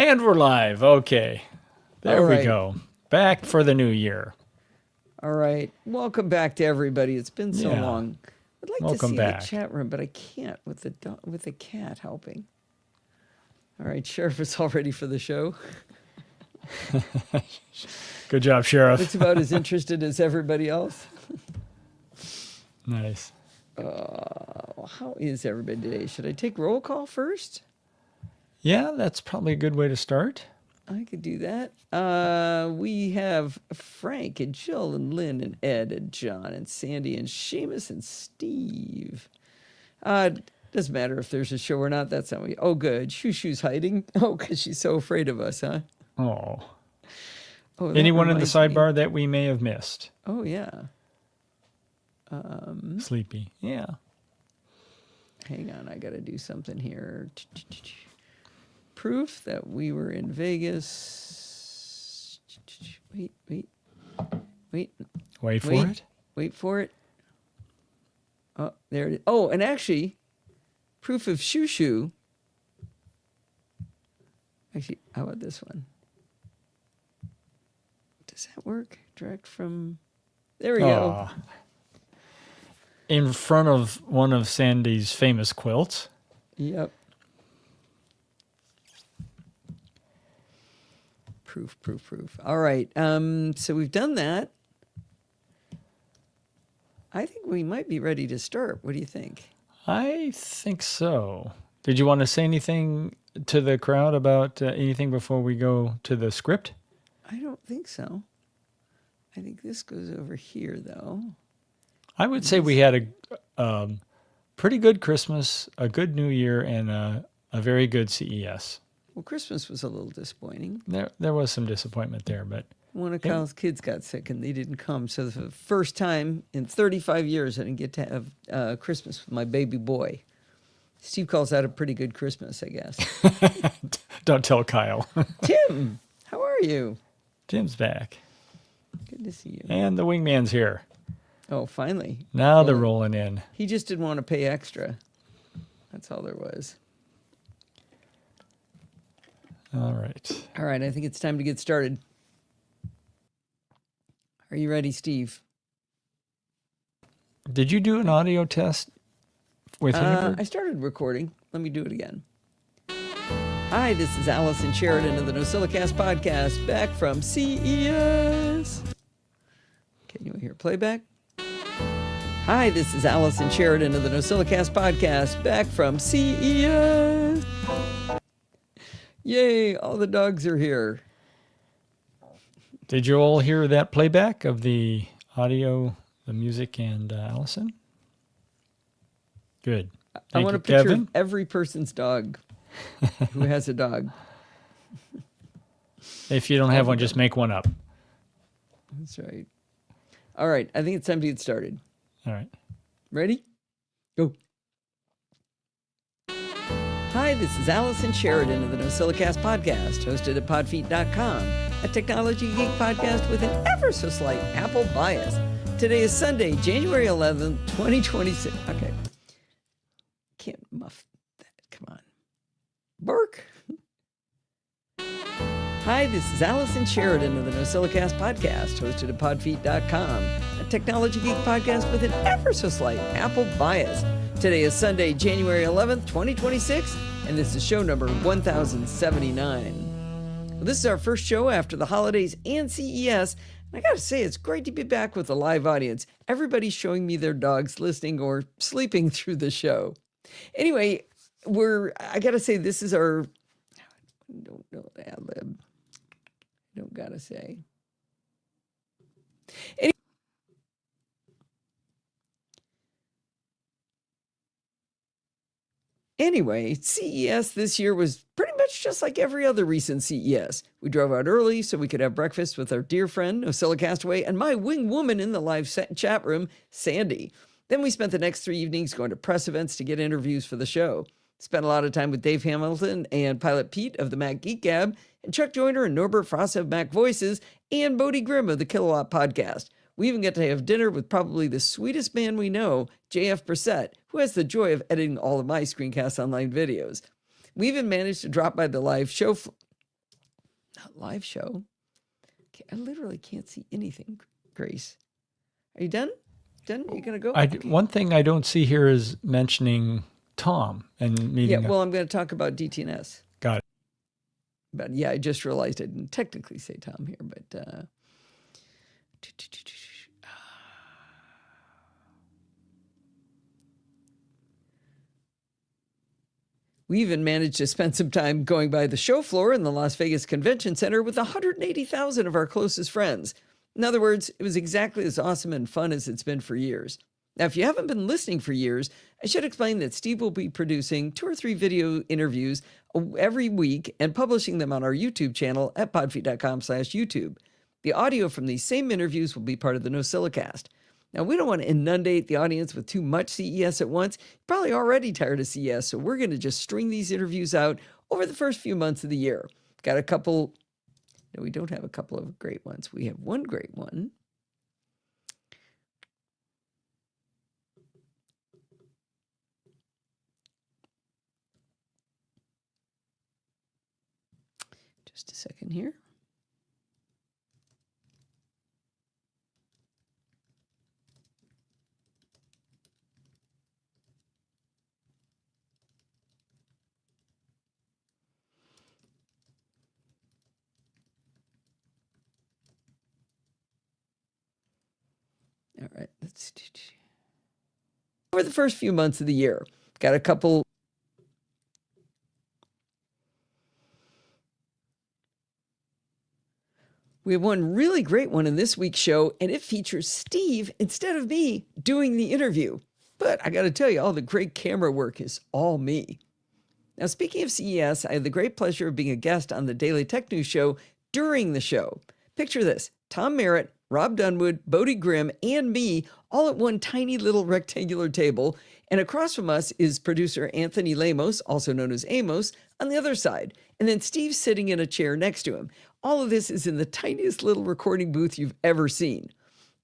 And we're live. Okay. There we go. Back for the new year. All right. Welcome back to everybody. It's been so long. I'd like to see the chat room, but I can't with the cat helping. All right, Sheriff is all ready for the show. Good job, Sheriff. It's about as interested as everybody else. Nice. How is everybody today? Should I take roll call first? Yeah, that's probably a good way to start. I could do that. We have Frank and Jill and Lynn and Ed and John and Sandy and Seamus and Steve. Doesn't matter if there's a show or not. That's not we. Oh, good. Shoo Shoo's hiding. Oh, because she's so afraid of us, huh? Oh. Anyone in the sidebar that we may have missed? Oh, yeah. Sleepy. Yeah. Hang on. I got to do something here. Proof that we were in Vegas. Wait for it. Wait for it. Oh, there it is. Oh, and actually, proof of Shoo Shoo. Actually, how about this one? Does that work? Direct from... There we go. In front of one of Sandy's famous quilts. Yep. Proof. All right. So we've done that. I think we might be ready to start. What do you think? I think so. Did you want to say anything to the crowd about anything before we go to the script? I don't think so. I think this goes over here, though. I would say we had a pretty good Christmas, a good New Year, and a very good CES. Well, Christmas was a little disappointing. There was some disappointment there, but... One of Kyle's kids got sick and they didn't come. So for the first time in 35 years, I didn't get to have Christmas with my baby boy. Steve calls that a pretty good Christmas, I guess. Don't tell Kyle. Tim, how are you? Tim's back. Good to see you. And the wingman's here. Oh, finally. Now they're rolling in. He just didn't want to pay extra. That's all there was. All right. All right, I think it's time to get started. Are you ready, Steve? Did you do an audio test with Hindenburg? I started recording. Let me do it again. Hi, this is Allison Sheridan of the NosillaCast podcast, back from CES. Can you hear playback? Hi, this is Allison Sheridan of the NosillaCast podcast, back from CES. Yay, all the dogs are here. Did you all hear that playback of the audio, the music, and Allison? Good. I want a picture of every person's dog who has a dog. If you don't have one, just make one up. That's right. All right, I think it's time to get started. All right. Ready? Go. Hi, this is Allison Sheridan of the NosillaCast podcast, hosted at podfeet.com, a technology geek podcast with an ever so slight Apple bias. Today is Sunday, January 11th, 2026. Okay. Can't muff that. Come on. Bark. Hi, this is Allison Sheridan of the NosillaCast podcast, hosted at podfeet.com, a technology geek podcast with an ever so slight Apple bias. Today is Sunday, January 11th, 2026, and this is show number 1079. Well, this is our first show after the holidays and CES, and I gotta say, it's great to be back with a live audience. Everybody's showing me their dogs, listening or sleeping through the show. Anyway, I gotta say, this is our, I don't know the ad lib. I don't gotta say. Anyway, CES this year was pretty much just like every other recent CES. We drove out early so we could have breakfast with our dear friend, NosillaCastaway, and my wing woman in the live chat room, Sandy. Then we spent the next 3 evenings going to press events to get interviews for the show. Spent a lot of time with Dave Hamilton and Pilot Pete of the Mac Geek Gab, and Chuck Joyner and Norbert Frost of Mac Voices, and Bodie Grimm of the Kilowatt Podcast. We even get to have dinner with probably the sweetest man we know, JF Brissett, who has the joy of editing all of my Screencast Online videos. We even managed to drop by the live show Not live show. Okay, I literally can't see anything, Grace. Are you done? Done? Are you going to go? Okay. One thing I don't see here is mentioning Tom and meeting. Yeah, well, I'm going to talk about DTNS. Got it. But yeah, I just realized I didn't technically say Tom here, but we even managed to spend some time going by the show floor in the Las Vegas Convention Center with 180,000 of our closest friends. In other words, it was exactly as awesome and fun as it's been for years. Now, if you haven't been listening for years, I should explain that Steve will be producing 2 or 3 video interviews every week and publishing them on our YouTube channel at podfeet.com/YouTube. The audio from these same interviews will be part of the NosillaCast. Now, we don't want to inundate the audience with too much CES at once. You're probably already tired of CES, so we're going to just string these interviews out over the first few months of the year. Got a couple. No, we don't have a couple of great ones. We have one great one. Just a second here. All right, let's do over the first few months of the year. Got a couple. We have one really great one in this week's show, and it features Steve instead of me doing the interview. But I got to tell you, all the great camera work is all me. Now, speaking of CES, I had the great pleasure of being a guest on the Daily Tech News show during the show. Picture this: Tom Merritt, Rob Dunwood, Bodie Grimm, and me all at one tiny little rectangular table. And across from us is producer Anthony Lemos, also known as Amos, on the other side. And then Steve's sitting in a chair next to him. All of this is in the tiniest little recording booth you've ever seen.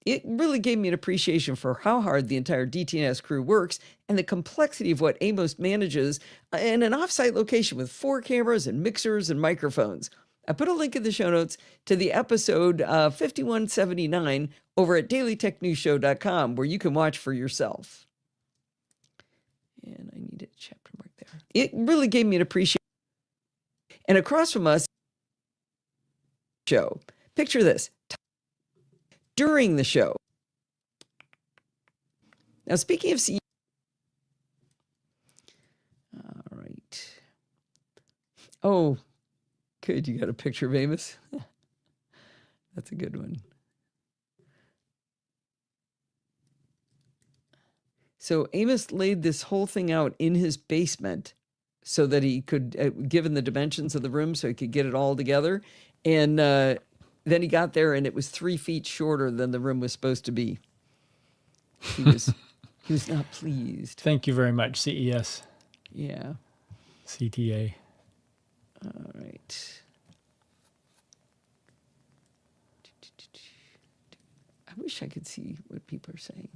It really gave me an appreciation for how hard the entire DTNS crew works and the complexity of what Amos manages in an offsite location with 4 cameras and mixers and microphones. I put a link in the show notes to the episode 5179 over at dailytechnewsshow.com where you can watch for yourself. And I need a chapter mark there. It really gave me an appreciation. And across from us, show. Picture this. During the show. Now, speaking of CES. All right. Oh, good. You got a picture of Amos? That's a good one. So Amos laid this whole thing out in his basement so that he could, given the dimensions of the room, so he could get it all together. And then he got there and it was 3 feet shorter than the room was supposed to be. He was not pleased. Thank you very much, CES. Yeah. CTA. All right. I wish I could see what people are saying.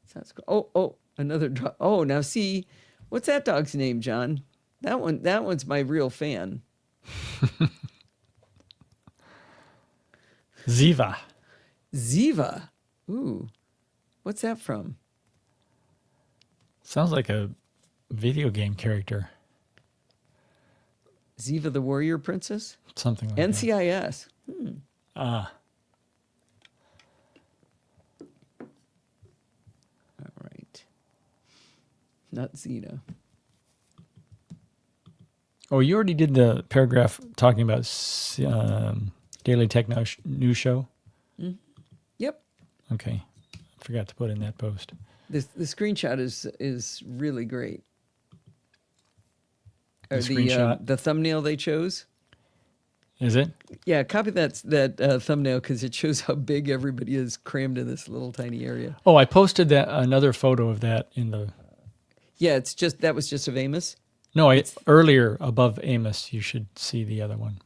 Sounds cool. Oh, another dog. Oh, now see, what's that dog's name, John? That one's my real fan. Ziva. Ziva. Ooh. What's that from? Sounds like a video game character. Ziva the Warrior Princess? Something like NCIS. that. Ah. All right. Not Zeta. Oh, you already did the paragraph talking about Daily Tech News show? Mm-hmm. Yep. Okay. I forgot to put in that post. The screenshot is really great. The screenshot? The thumbnail they chose. Is it? Yeah, copy that thumbnail because it shows how big everybody is crammed in this little tiny area. Oh, I posted another photo of that in the... Yeah, that was just of Amos? No, earlier above Amos, you should see the other one.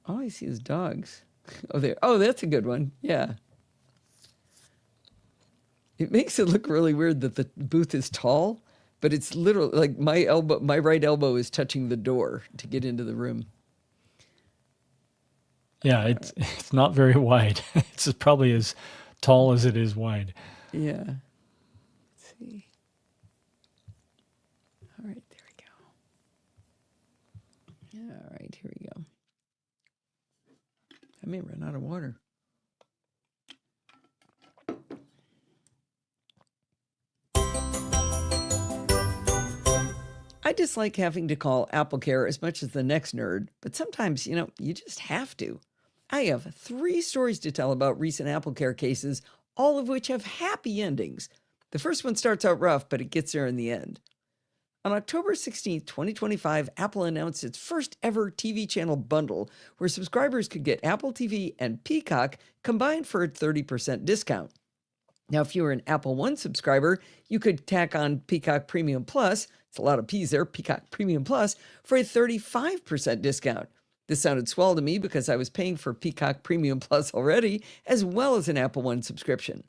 All I see is dogs. Oh, there. Oh, that's a good one. Yeah. It makes it look really weird that the booth is tall, but it's literally like my right elbow is touching the door to get into the room. Yeah, it's not very wide. It's probably as tall as it is wide. Yeah. Let's see. All right, there we go. All right, here we go. I may run out of water. I dislike having to call AppleCare as much as the next nerd, but sometimes, you just have to. I have 3 stories to tell about recent AppleCare cases, all of which have happy endings. The first one starts out rough, but it gets there in the end. On October 16th, 2025, Apple announced its first ever TV channel bundle where subscribers could get Apple TV and Peacock combined for a 30% discount. Now, if you were an Apple One subscriber, you could tack on Peacock Premium Plus, it's a lot of P's there, Peacock Premium Plus, for a 35% discount. This sounded swell to me because I was paying for Peacock Premium Plus already, as well as an Apple One subscription.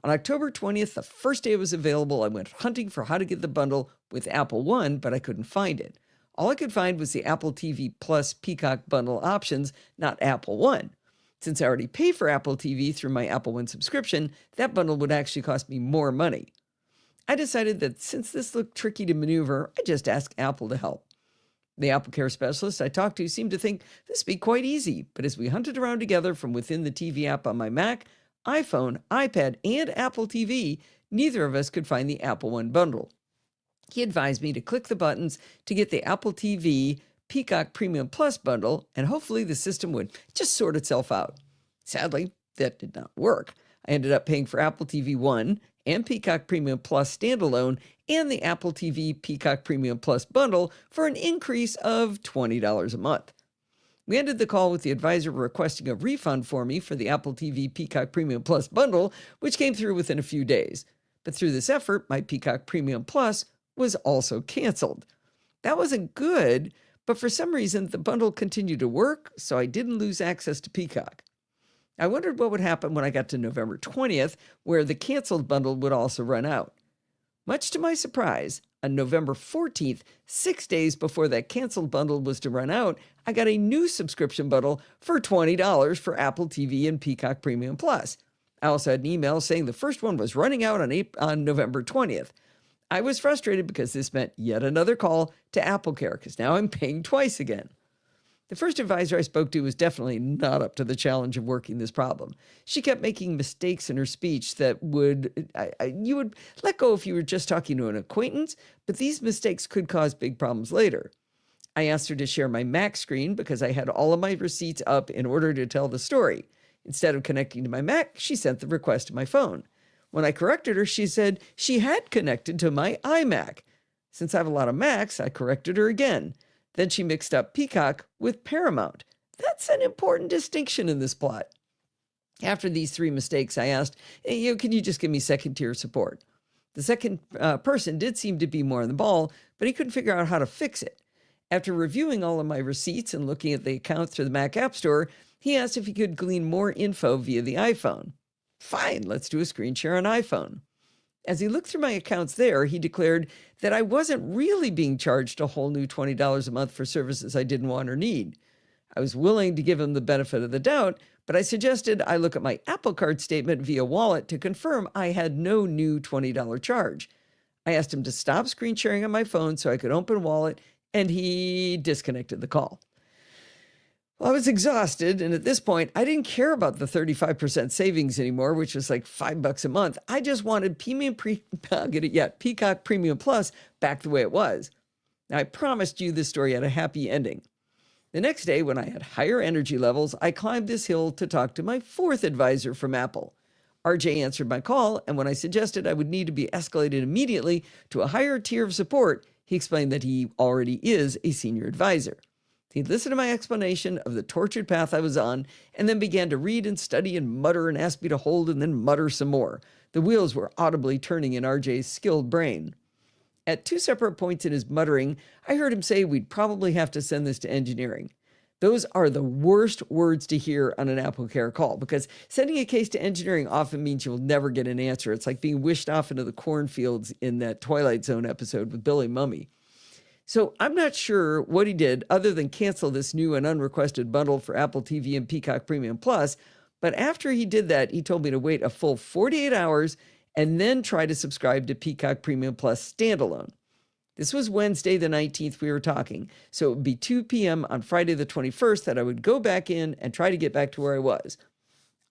On October 20th, the first day it was available, I went hunting for how to get the bundle with Apple One, but I couldn't find it. All I could find was the Apple TV Plus Peacock bundle options, not Apple One. Since I already pay for Apple TV through my Apple One subscription, that bundle would actually cost me more money. I decided that since this looked tricky to maneuver, I'd just ask Apple to help. The AppleCare specialist I talked to seemed to think this would be quite easy, but as we hunted around together from within the TV app on my Mac, iPhone, iPad, and Apple TV, neither of us could find the Apple One bundle. He advised me to click the buttons to get the Apple TV Peacock Premium Plus bundle, and hopefully the system would just sort itself out. Sadly, that did not work. I ended up paying for Apple TV One and Peacock Premium Plus standalone and the Apple TV Peacock Premium Plus bundle for an increase of $20 a month. We ended the call with the advisor requesting a refund for me for the Apple TV Peacock Premium Plus bundle, which came through within a few days. But through this effort, my Peacock Premium Plus was also canceled. That wasn't good, but for some reason, the bundle continued to work, so I didn't lose access to Peacock. I wondered what would happen when I got to November 20th, where the canceled bundle would also run out. Much to my surprise, on November 14th, 6 days before that canceled bundle was to run out, I got a new subscription bundle for $20 for Apple TV and Peacock Premium Plus. I also had an email saying the first one was running out on November 20th. I was frustrated because this meant yet another call to AppleCare, because now I'm paying twice again. The first advisor I spoke to was definitely not up to the challenge of working this problem. She kept making mistakes in her speech that you would let go if you were just talking to an acquaintance, but these mistakes could cause big problems later. I asked her to share my Mac screen because I had all of my receipts up in order to tell the story. Instead of connecting to my Mac, she sent the request to my phone. When I corrected her, she said she had connected to my iMac. Since I have a lot of Macs, I corrected her again. Then she mixed up Peacock with Paramount. That's an important distinction in this plot. After these 3 mistakes, I asked, hey, can you just give me second-tier support? The second person did seem to be more on the ball, but he couldn't figure out how to fix it. After reviewing all of my receipts and looking at the accounts through the Mac App Store, he asked if he could glean more info via the iPhone. Fine, let's do a screen share on iPhone. As he looked through my accounts there, he declared that I wasn't really being charged a whole new $20 a month for services I didn't want or need. I was willing to give him the benefit of the doubt, but I suggested I look at my Apple Card statement via Wallet to confirm I had no new $20 charge. I asked him to stop screen sharing on my phone so I could open Wallet, and he disconnected the call. Well, I was exhausted, and at this point, I didn't care about the 35% savings anymore, which was like $5 a month. I just wanted Peacock Premium Plus back the way it was. Now, I promised you this story had a happy ending. The next day, when I had higher energy levels, I climbed this hill to talk to my 4th advisor from Apple. RJ answered my call, and when I suggested I would need to be escalated immediately to a higher tier of support, he explained that he already is a senior advisor. He listened to my explanation of the tortured path I was on and then began to read and study and mutter and ask me to hold and then mutter some more. The wheels were audibly turning in RJ's skilled brain. At 2 separate points in his muttering, I heard him say we'd probably have to send this to engineering. Those are the worst words to hear on an AppleCare call because sending a case to engineering often means you'll never get an answer. It's like being wished off into the cornfields in that Twilight Zone episode with Billy Mumy. So I'm not sure what he did other than cancel this new and unrequested bundle for Apple TV and Peacock Premium Plus. But after he did that, he told me to wait a full 48 hours and then try to subscribe to Peacock Premium Plus standalone. This was Wednesday the 19th we were talking, so it would be 2 p.m. on Friday the 21st that I would go back in and try to get back to where I was.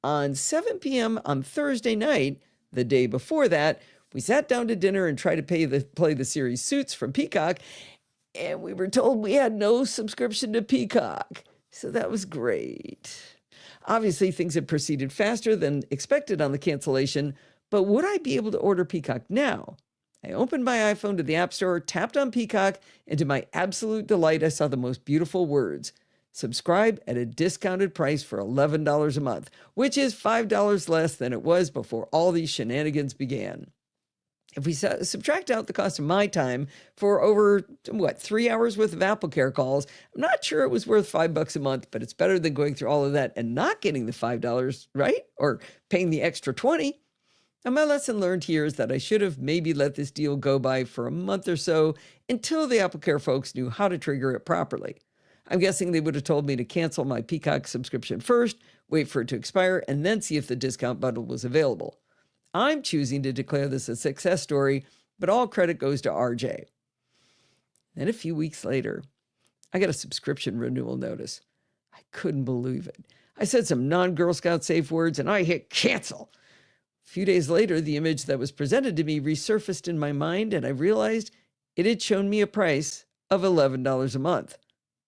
On 7 p.m. on Thursday night, the day before that, we sat down to dinner and tried to play the series Suits from Peacock, and we were told we had no subscription to Peacock. So that was great. Obviously, things had proceeded faster than expected on the cancellation, but would I be able to order Peacock now? I opened my iPhone to the App Store, tapped on Peacock, and to my absolute delight, I saw the most beautiful words. Subscribe at a discounted price for $11 a month, which is $5 less than it was before all these shenanigans began. If we subtract out the cost of my time for over, 3 hours worth of AppleCare calls, I'm not sure it was worth $5 a month, but it's better than going through all of that and not getting the $5, right? Or paying the extra $20. And my lesson learned here is that I should have maybe let this deal go by for a month or so until the AppleCare folks knew how to trigger it properly. I'm guessing they would have told me to cancel my Peacock subscription first, wait for it to expire, and then see if the discount bundle was available. I'm choosing to declare this a success story, but all credit goes to RJ. Then a few weeks later, I got a subscription renewal notice. I couldn't believe it. I said some non-Girl Scout safe words and I hit cancel. A few days later, the image that was presented to me resurfaced in my mind and I realized it had shown me a price of $11 a month,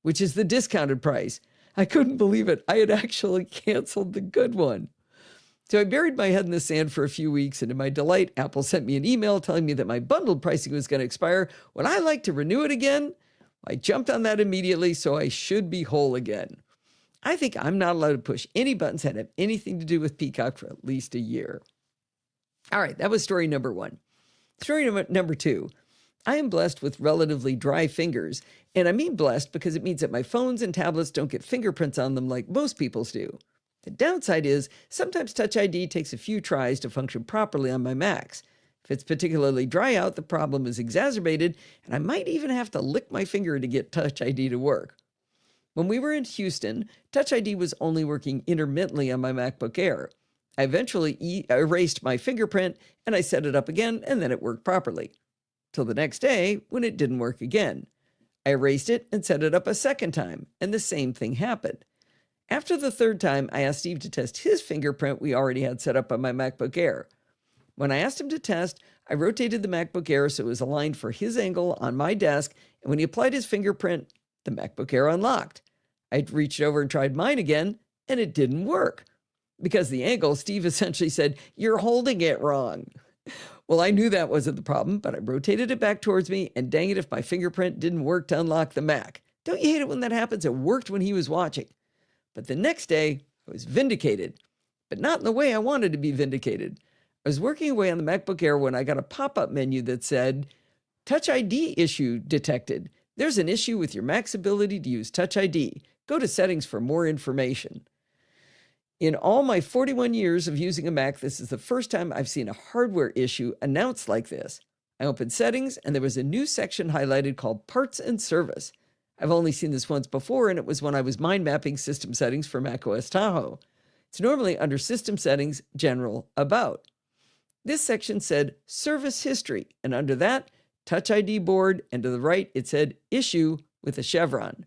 which is the discounted price. I couldn't believe it. I had actually canceled the good one. So I buried my head in the sand for a few weeks, and to my delight, Apple sent me an email telling me that my bundled pricing was going to expire. Would I like to renew it again? I jumped on that immediately, so I should be whole again. I think I'm not allowed to push any buttons that have anything to do with Peacock for at least a year. All right, that was story number one. Story number two. I am blessed with relatively dry fingers, and I mean blessed because it means that my phones and tablets don't get fingerprints on them like most people's do. The downside is sometimes Touch ID takes a few tries to function properly on my Macs. If it's particularly dry out, the problem is exacerbated, and I might even have to lick my finger to get Touch ID to work. When we were in Houston, Touch ID was only working intermittently on my MacBook Air. I eventually erased my fingerprint, and I set it up again, and then it worked properly. Till the next day, when it didn't work again. I erased it and set it up a second time, and the same thing happened. After the third time, I asked Steve to test his fingerprint we already had set up on my MacBook Air. When I asked him to test, I rotated the MacBook Air so it was aligned for his angle on my desk, and when he applied his fingerprint, the MacBook Air unlocked. I reached over and tried mine again, and it didn't work. Because of the angle, Steve essentially said, "You're holding it wrong." Well, I knew that wasn't the problem, but I rotated it back towards me, and dang it if my fingerprint didn't work to unlock the Mac. Don't you hate it when that happens? It worked when he was watching. But the next day, I was vindicated, but not in the way I wanted to be vindicated. I was working away on the MacBook Air when I got a pop-up menu that said, Touch ID issue detected. There's an issue with your Mac's ability to use Touch ID. Go to settings for more information. In all my 41 years of using a Mac, this is the first time I've seen a hardware issue announced like this. I opened settings and there was a new section highlighted called Parts and Service. I've only seen this once before, and it was when I was mind mapping system settings for macOS Tahoe. It's normally under System Settings, General, About. This section said Service History, and under that, Touch ID Board, and to the right, it said Issue with a chevron.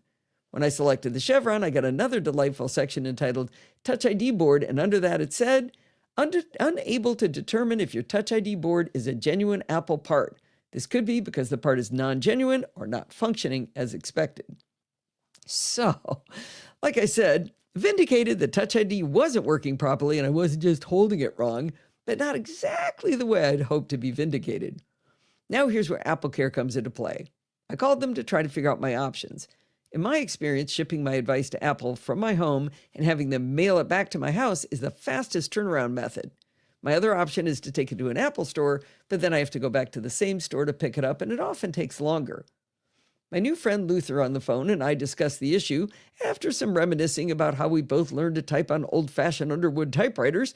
When I selected the chevron, I got another delightful section entitled Touch ID Board, and under that it said, Unable to determine if your Touch ID board is a genuine Apple part. This could be because the part is non-genuine or not functioning as expected. So, like I said, vindicated that Touch ID wasn't working properly and I wasn't just holding it wrong, but not exactly the way I'd hoped to be vindicated. Now here's where AppleCare comes into play. I called them to try to figure out my options. In my experience, shipping my advice to Apple from my home and having them mail it back to my house is the fastest turnaround method. My other option is to take it to an Apple store, but then I have to go back to the same store to pick it up, and it often takes longer. My new friend Luther on the phone and I discussed the issue after some reminiscing about how we both learned to type on old-fashioned Underwood typewriters.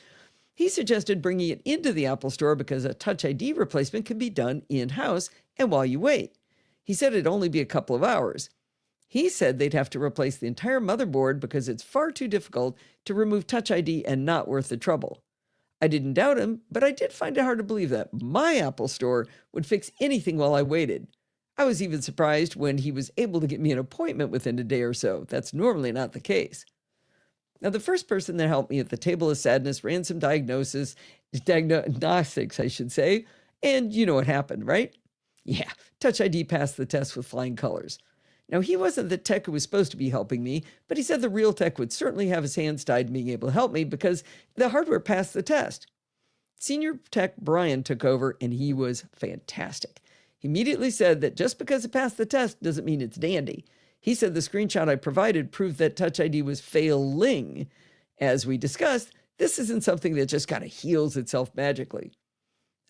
He suggested bringing it into the Apple store because a Touch ID replacement can be done in-house and while you wait. He said it'd only be a couple of hours. He said they'd have to replace the entire motherboard because it's far too difficult to remove Touch ID and not worth the trouble. I didn't doubt him, but I did find it hard to believe that my Apple Store would fix anything while I waited. I was even surprised when he was able to get me an appointment within a day or so. That's normally not the case. Now, the first person that helped me at the table of sadness ran some diagnostics, I should say, and you know what happened, right? Yeah, Touch ID passed the test with flying colors. Now, he wasn't the tech who was supposed to be helping me, but he said the real tech would certainly have his hands tied in being able to help me because the hardware passed the test. Senior tech Brian took over, and he was fantastic. He immediately said that just because it passed the test doesn't mean it's dandy. He said the screenshot I provided proved that Touch ID was failing. As we discussed, this isn't something that just kind of heals itself magically.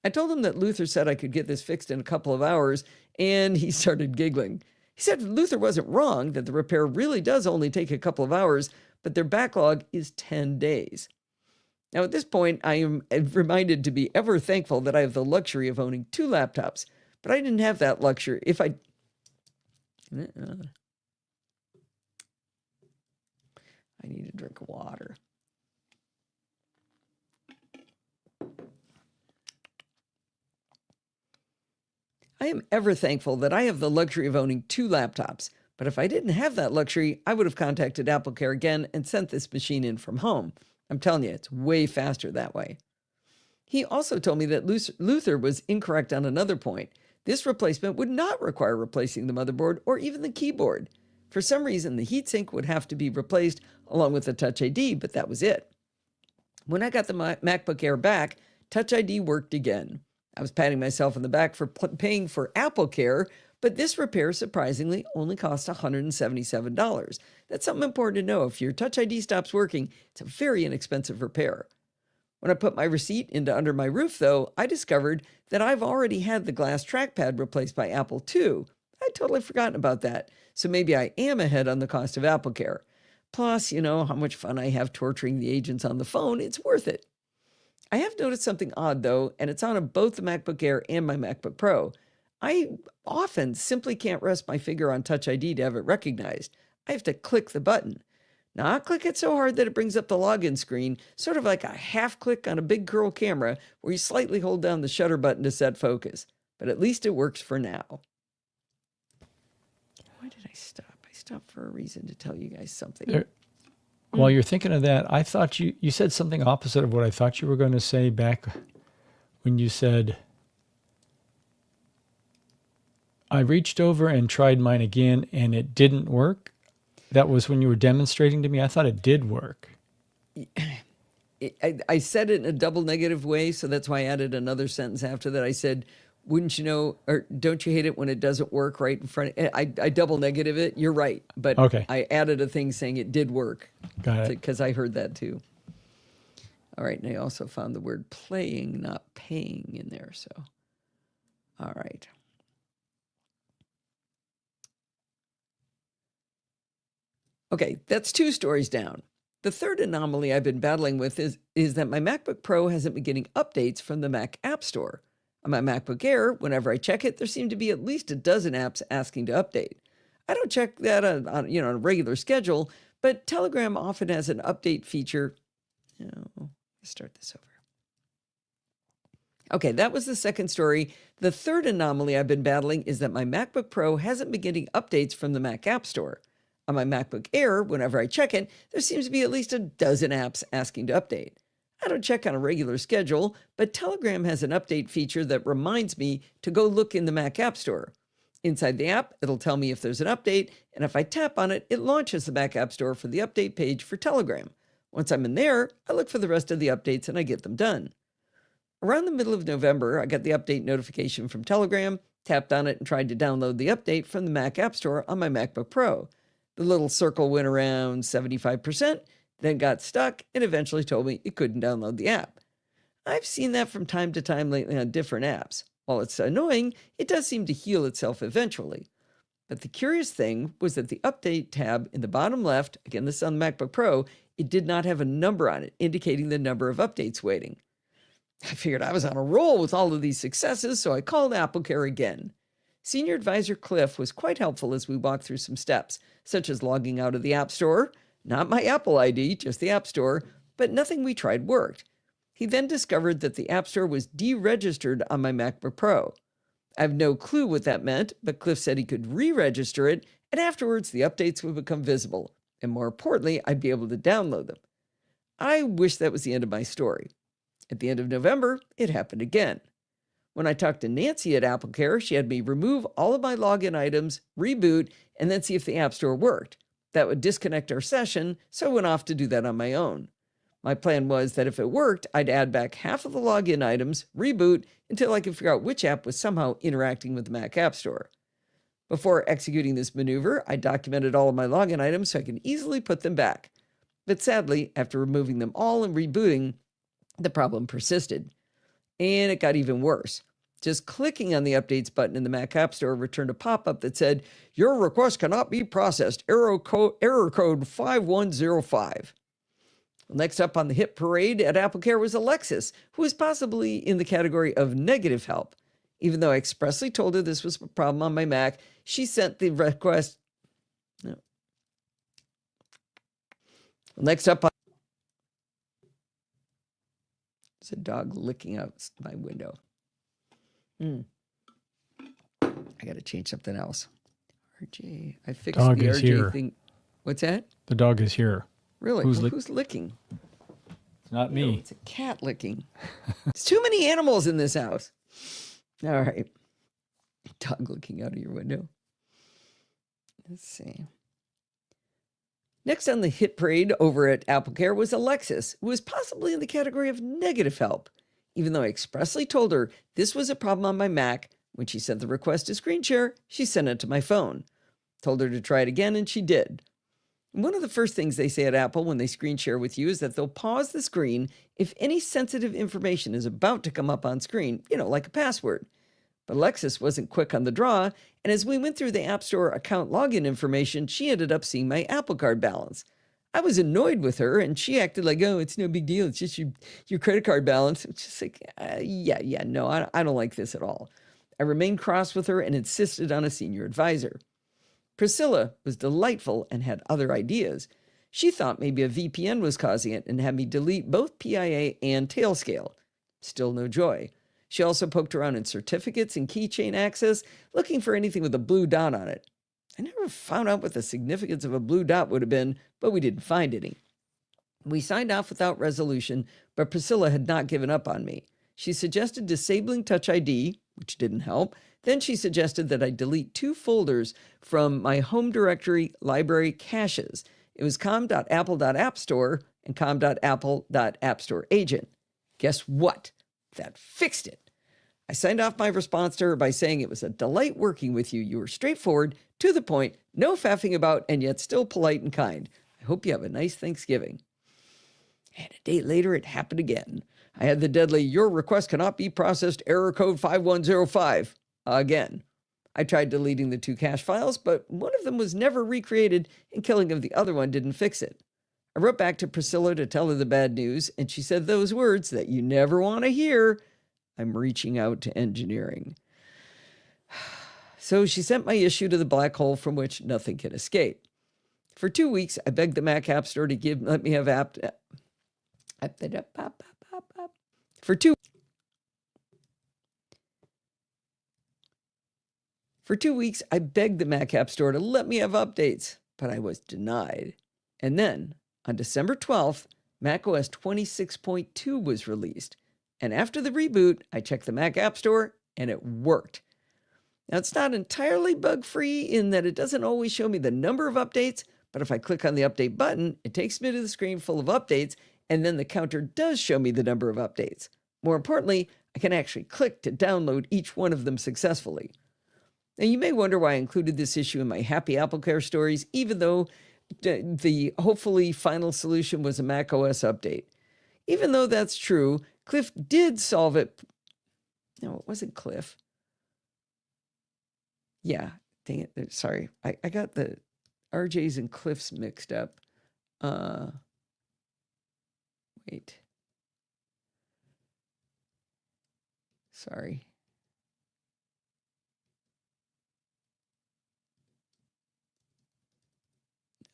I told him that Luther said I could get this fixed in a couple of hours, and he started giggling. He said Luther wasn't wrong, that the repair really does only take a couple of hours, but their backlog is 10 days. Now, at this point, I am reminded to be ever thankful that I have the luxury of owning 2 laptops, but I didn't have that luxury. I need a drink of water. I am ever thankful that I have the luxury of owning 2 laptops, but if I didn't have that luxury, I would have contacted AppleCare again and sent this machine in from home. I'm telling you, it's way faster that way. He also told me that Luther was incorrect on another point. This replacement would not require replacing the motherboard or even the keyboard. For some reason, the heatsink would have to be replaced along with the Touch ID, but that was it. When I got the MacBook Air back, Touch ID worked again. I was patting myself on the back for paying for AppleCare, but this repair surprisingly only cost $177. That's something important to know. If your Touch ID stops working, it's a very inexpensive repair. When I put my receipt into Under My Roof, though, I discovered that I've already had the glass trackpad replaced by Apple too. I'd totally forgotten about that, so maybe I am ahead on the cost of AppleCare. Plus, you know how much fun I have torturing the agents on the phone. It's worth it. I have noticed something odd, though, and it's on both the MacBook Air and my MacBook Pro. I often simply can't rest my finger on Touch ID to have it recognized. I have to click the button. Not click it so hard that it brings up the login screen, sort of like a half click on a big curl camera where you slightly hold down the shutter button to set focus. But at least it works for now. Why did I stop? I stopped for a reason to tell you guys something. While you're thinking of that, I thought you said something opposite of what I thought you were going to say back when you said, I reached over and tried mine again and it didn't work. That was when you were demonstrating to me. I thought it did work. I said it in a double negative way, so that's why I added another sentence after that. I said, wouldn't you know, or don't you hate it when it doesn't work right in front? I double negative it. You're right. But okay. I added a thing saying it did work. Got it. Because I heard that too. All right. And I also found the word playing, not paying in there. So, all right. Okay. That's 2 stories down. The third anomaly I've been battling with is that my MacBook Pro hasn't been getting updates from the Mac App Store. On my MacBook Air, whenever I check it, there seem to be at least a dozen apps asking to update. I don't check that on a regular schedule, but Telegram often has an update feature. Let's start this over. Okay, that was the second story. The third anomaly I've been battling is that my MacBook Pro hasn't been getting updates from the Mac App Store. On my MacBook Air, whenever I check it, there seems to be at least a dozen apps asking to update. I don't check on a regular schedule, but Telegram has an update feature that reminds me to go look in the Mac App Store. Inside the app, it'll tell me if there's an update, and if I tap on it, it launches the Mac App Store for the update page for Telegram. Once I'm in there, I look for the rest of the updates and I get them done. Around the middle of November, I got the update notification from Telegram, tapped on it and tried to download the update from the Mac App Store on my MacBook Pro. The little circle went around 75%, then got stuck, and eventually told me it couldn't download the app. I've seen that from time to time lately on different apps. While it's annoying, it does seem to heal itself eventually. But the curious thing was that the update tab in the bottom left, again this is on the MacBook Pro, it did not have a number on it, indicating the number of updates waiting. I figured I was on a roll with all of these successes, so I called AppleCare again. Senior Advisor Cliff was quite helpful as we walked through some steps, such as logging out of the App Store, not my Apple ID, just the App Store, but nothing we tried worked. He then discovered that the App Store was deregistered on my MacBook Pro. I have no clue what that meant, but Cliff said he could re-register it, and afterwards the updates would become visible, and more importantly, I'd be able to download them. I wish that was the end of my story. At the end of November, it happened again. When I talked to Nancy at AppleCare, she had me remove all of my login items, reboot, and then see if the App Store worked. That would disconnect our session, so I went off to do that on my own. My plan was that if it worked, I'd add back half of the login items, reboot, until I could figure out which app was somehow interacting with the Mac App Store. Before executing this maneuver, I documented all of my login items so I could easily put them back. But sadly, after removing them all and rebooting, the problem persisted. And it got even worse. Just clicking on the Updates button in the Mac App Store returned a pop-up that said, "Your request cannot be processed. Error code 5105. Next up on the hit parade at AppleCare was Alexis, who was possibly in the category of negative help. Even though I expressly told her this was a problem on my Mac, she sent the request. No. Next up on... There's a dog licking out my window. I got to change something else. RJ. I fixed Dog the is RJ here. thing. What's that? The dog is here. Really? Who's licking? It's not me. It's a cat licking. There's too many animals in this house. All right. Dog looking out of your window. Let's see. Next on the hit parade over at AppleCare was Alexis, who was possibly in the category of negative help. Even though I expressly told her this was a problem on my Mac, when she sent the request to screen share, she sent it to my phone. Told her to try it again, and she did. One of the first things they say at Apple when they screen share with you is that they'll pause the screen if any sensitive information is about to come up on screen, like a password. But Alexis wasn't quick on the draw, and as we went through the App Store account login information, she ended up seeing my Apple Card balance. I was annoyed with her, and she acted like, "Oh, it's no big deal. It's just your credit card balance." It's just like, no, I don't like this at all. I remained cross with her and insisted on a senior advisor. Priscilla was delightful and had other ideas. She thought maybe a VPN was causing it and had me delete both PIA and Tailscale. Still no joy. She also poked around in certificates and keychain access, looking for anything with a blue dot on it. I never found out what the significance of a blue dot would have been, but we didn't find any. We signed off without resolution, but Priscilla had not given up on me. She suggested disabling Touch ID, which didn't help. Then she suggested that I delete 2 folders from my home directory library caches. It was com.apple.appstore and com.apple.appstoreagent. Guess what? That fixed it. I signed off my response to her by saying it was a delight working with you. You were straightforward, to the point, no faffing about, and yet still polite and kind. I hope you have a nice Thanksgiving. And a day later, it happened again. I had the deadly, "Your request cannot be processed, error code 5105. Again. I tried deleting the 2 cache files, but one of them was never recreated, and killing of the other one didn't fix it. I wrote back to Priscilla to tell her the bad news, and she said those words that you never want to hear: "I'm reaching out to engineering." So she sent my issue to the black hole from which nothing can escape. For 2 weeks, I begged the Mac App Store to let me have For two weeks, I begged the Mac App Store to let me have updates, but I was denied. And then, on December 12th, macOS 26.2 was released. And after the reboot, I checked the Mac App Store, and it worked. Now, it's not entirely bug-free in that it doesn't always show me the number of updates, but if I click on the update button, it takes me to the screen full of updates, and then the counter does show me the number of updates. More importantly, I can actually click to download each one of them successfully. Now, you may wonder why I included this issue in my Happy AppleCare stories, even though the hopefully final solution was a macOS update. Even though that's true, Cliff did solve it. No, it wasn't Cliff. Yeah, dang it. Sorry. I got the RJs and Cliffs mixed up. Wait. Sorry.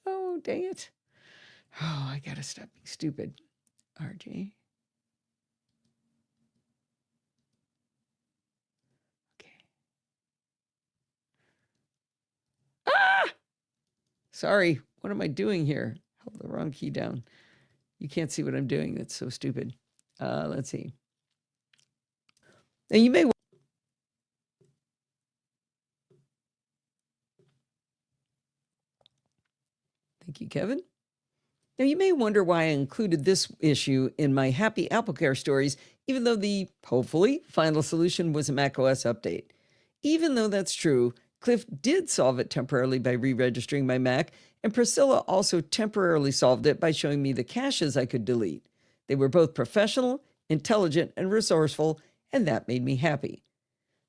Oh, dang it. Oh, I gotta stop being stupid. RJ. Okay. Ah! Sorry. What am I doing here? Held the wrong key down. You can't see what I'm doing. That's so stupid. Let's see. Now you may. Thank you, Kevin. Now, you may wonder why I included this issue in my Happy AppleCare stories, even though the, hopefully, final solution was a macOS update. Even though that's true, Cliff did solve it temporarily by re-registering my Mac, and Priscilla also temporarily solved it by showing me the caches I could delete. They were both professional, intelligent, and resourceful, and that made me happy.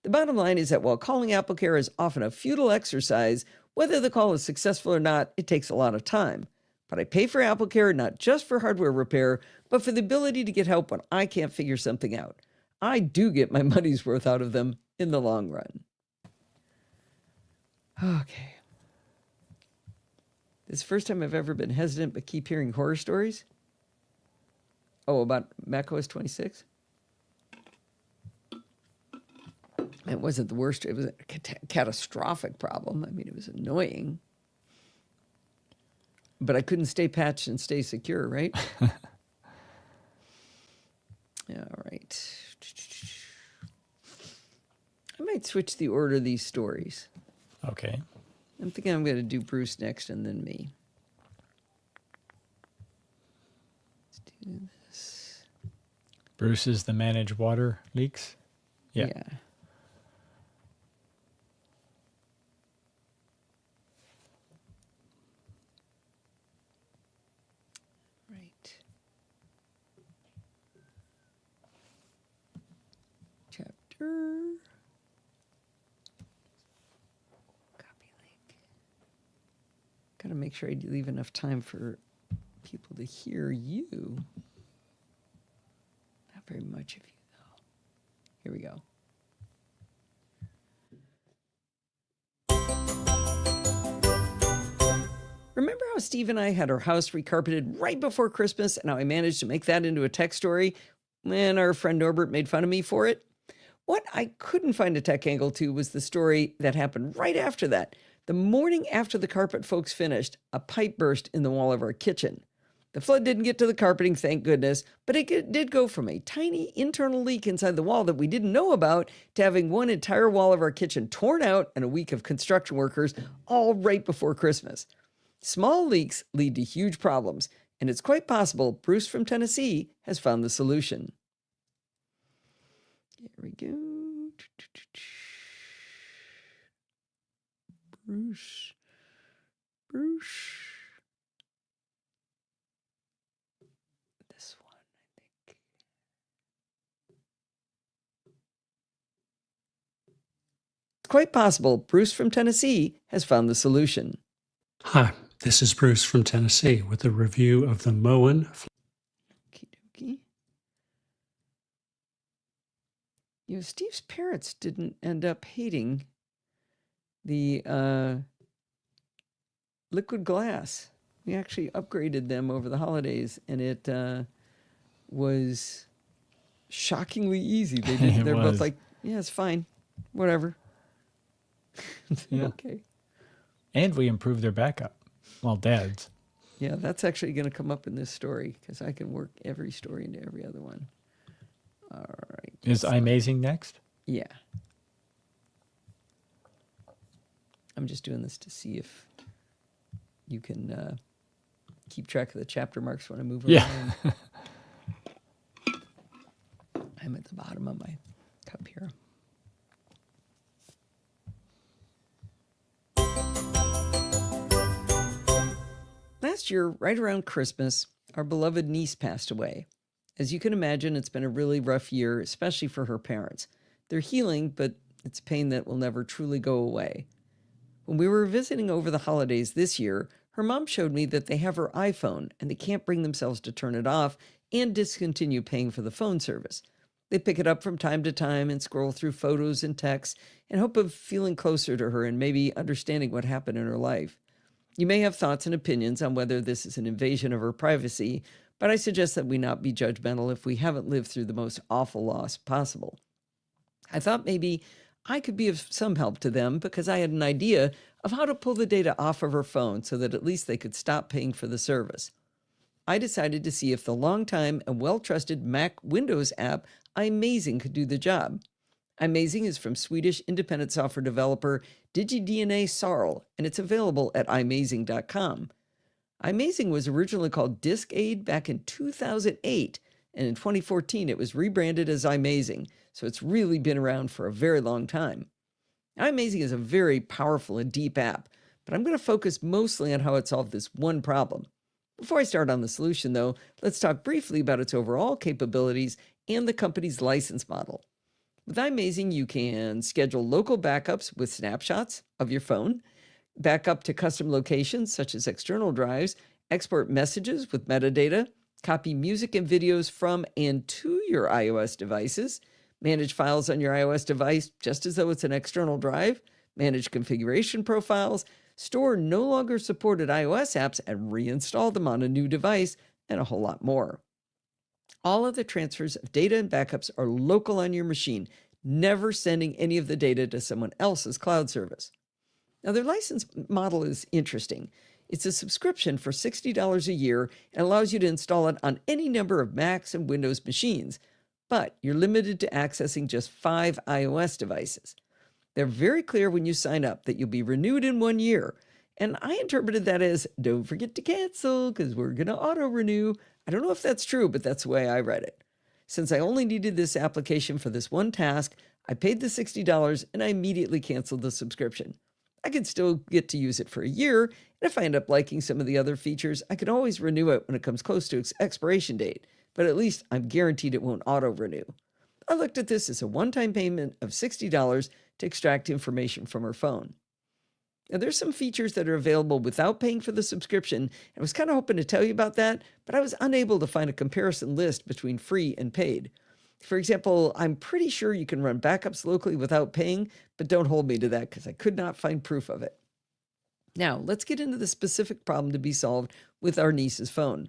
The bottom line is that while calling AppleCare is often a futile exercise, whether the call is successful or not, it takes a lot of time. But I pay for AppleCare not just for hardware repair, but for the ability to get help when I can't figure something out. I do get my money's worth out of them in the long run. Okay. This is the first time I've ever been hesitant but keep hearing horror stories. Oh, about macOS 26? It wasn't the worst. It was a catastrophic problem. I mean, it was annoying. But I couldn't stay patched and stay secure, right? All right. I might switch the order of these stories. Okay. I'm thinking I'm going to do Bruce next and then me. Let's do this. Bruce is the manage water leaks? Yeah. Right. Chapter. Copy link. Got to make sure I leave enough time for people to hear you. Not very much of you, though. Here we go. Remember how Steve and I had our house recarpeted right before Christmas and how I managed to make that into a tech story when our friend Norbert made fun of me for it? What I couldn't find a tech angle to was the story that happened right after that. The morning after the carpet folks finished, a pipe burst in the wall of our kitchen. The flood didn't get to the carpeting, thank goodness, but it did go from a tiny internal leak inside the wall that we didn't know about to having one entire wall of our kitchen torn out and a week of construction workers, all right before Christmas. Small leaks lead to huge problems, and it's quite possible Bruce from Tennessee has found the solution. Here we go. Bruce. This one, I think. It's quite possible Bruce from Tennessee has found the solution. Hi, this is Bruce from Tennessee with a review of the Moen. Okie dokie. Steve's parents didn't end up hating the liquid glass. We actually upgraded them over the holidays, and it was shockingly easy. They're both like, yeah, it's fine. Whatever. Yeah. Okay. And we improved their backup. Well, Dad's. Yeah, that's actually going to come up in this story because I can work every story into every other one. All right. Is iMazing next? Yeah. I'm just doing this to see if you can keep track of the chapter marks when I move around. I'm at the bottom of my cup here. Last year, right around Christmas, our beloved niece passed away. As you can imagine, it's been a really rough year, especially for her parents. They're healing, but it's pain that will never truly go away. When we were visiting over the holidays this year, her mom showed me that they have her iPhone and they can't bring themselves to turn it off and discontinue paying for the phone service. They pick it up from time to time and scroll through photos and texts in hope of feeling closer to her and maybe understanding what happened in her life. You may have thoughts and opinions on whether this is an invasion of her privacy, but I suggest that we not be judgmental if we haven't lived through the most awful loss possible. I thought maybe I could be of some help to them because I had an idea of how to pull the data off of her phone so that at least they could stop paying for the service. I decided to see if the longtime and well-trusted Mac Windows app iMazing could do the job. iMazing is from Swedish independent software developer DigiDNA Sarl, and it's available at imazing.com. iMazing was originally called DiskAid back in 2008, and in 2014 it was rebranded as iMazing, so it's really been around for a very long time. iMazing is a very powerful and deep app, but I'm going to focus mostly on how it solved this one problem. Before I start on the solution, though, let's talk briefly about its overall capabilities and the company's license model. With iMazing, you can schedule local backups with snapshots of your phone, backup to custom locations such as external drives, export messages with metadata, copy music and videos from and to your iOS devices, manage files on your iOS device just as though it's an external drive, manage configuration profiles, store no longer supported iOS apps and reinstall them on a new device, and a whole lot more. All of the transfers of data and backups are local on your machine, never sending any of the data to someone else's cloud service. Now, their license model is interesting. It's a subscription for $60 a year and allows you to install it on any number of Macs and Windows machines, but you're limited to accessing just 5 iOS devices. They're very clear when you sign up that you'll be renewed in 1 year, and I interpreted that as, don't forget to cancel because we're going to auto-renew. I don't know if that's true, but that's the way I read it. Since I only needed this application for this one task, I paid the $60 and I immediately canceled the subscription. I could still get to use it for a year, and if I end up liking some of the other features, I can always renew it when it comes close to its expiration date, but at least I'm guaranteed it won't auto-renew. I looked at this as a one-time payment of $60 to extract information from her phone. Now, there's some features that are available without paying for the subscription. I was kind of hoping to tell you about that, but I was unable to find a comparison list between free and paid. For example, I'm pretty sure you can run backups locally without paying, but don't hold me to that because I could not find proof of it. Now, let's get into the specific problem to be solved with our niece's phone.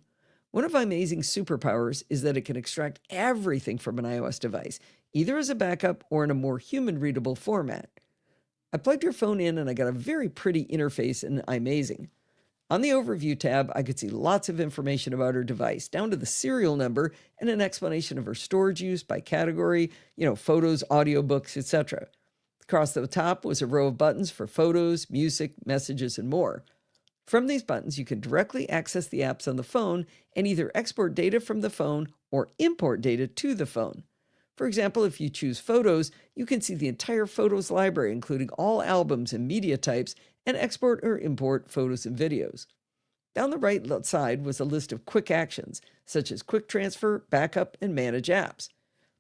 One of iMazing's superpowers is that it can extract everything from an iOS device, either as a backup or in a more human-readable format. I plugged her phone in and I got a very pretty interface in iMazing. On the Overview tab, I could see lots of information about her device, down to the serial number and an explanation of her storage use by category, photos, audiobooks, etc. Across the top was a row of buttons for photos, music, messages, and more. From these buttons, you can directly access the apps on the phone and either export data from the phone or import data to the phone. For example, if you choose Photos, you can see the entire Photos library, including all albums and media types, and export or import photos and videos. Down the right side was a list of quick actions, such as quick transfer, backup, and manage apps.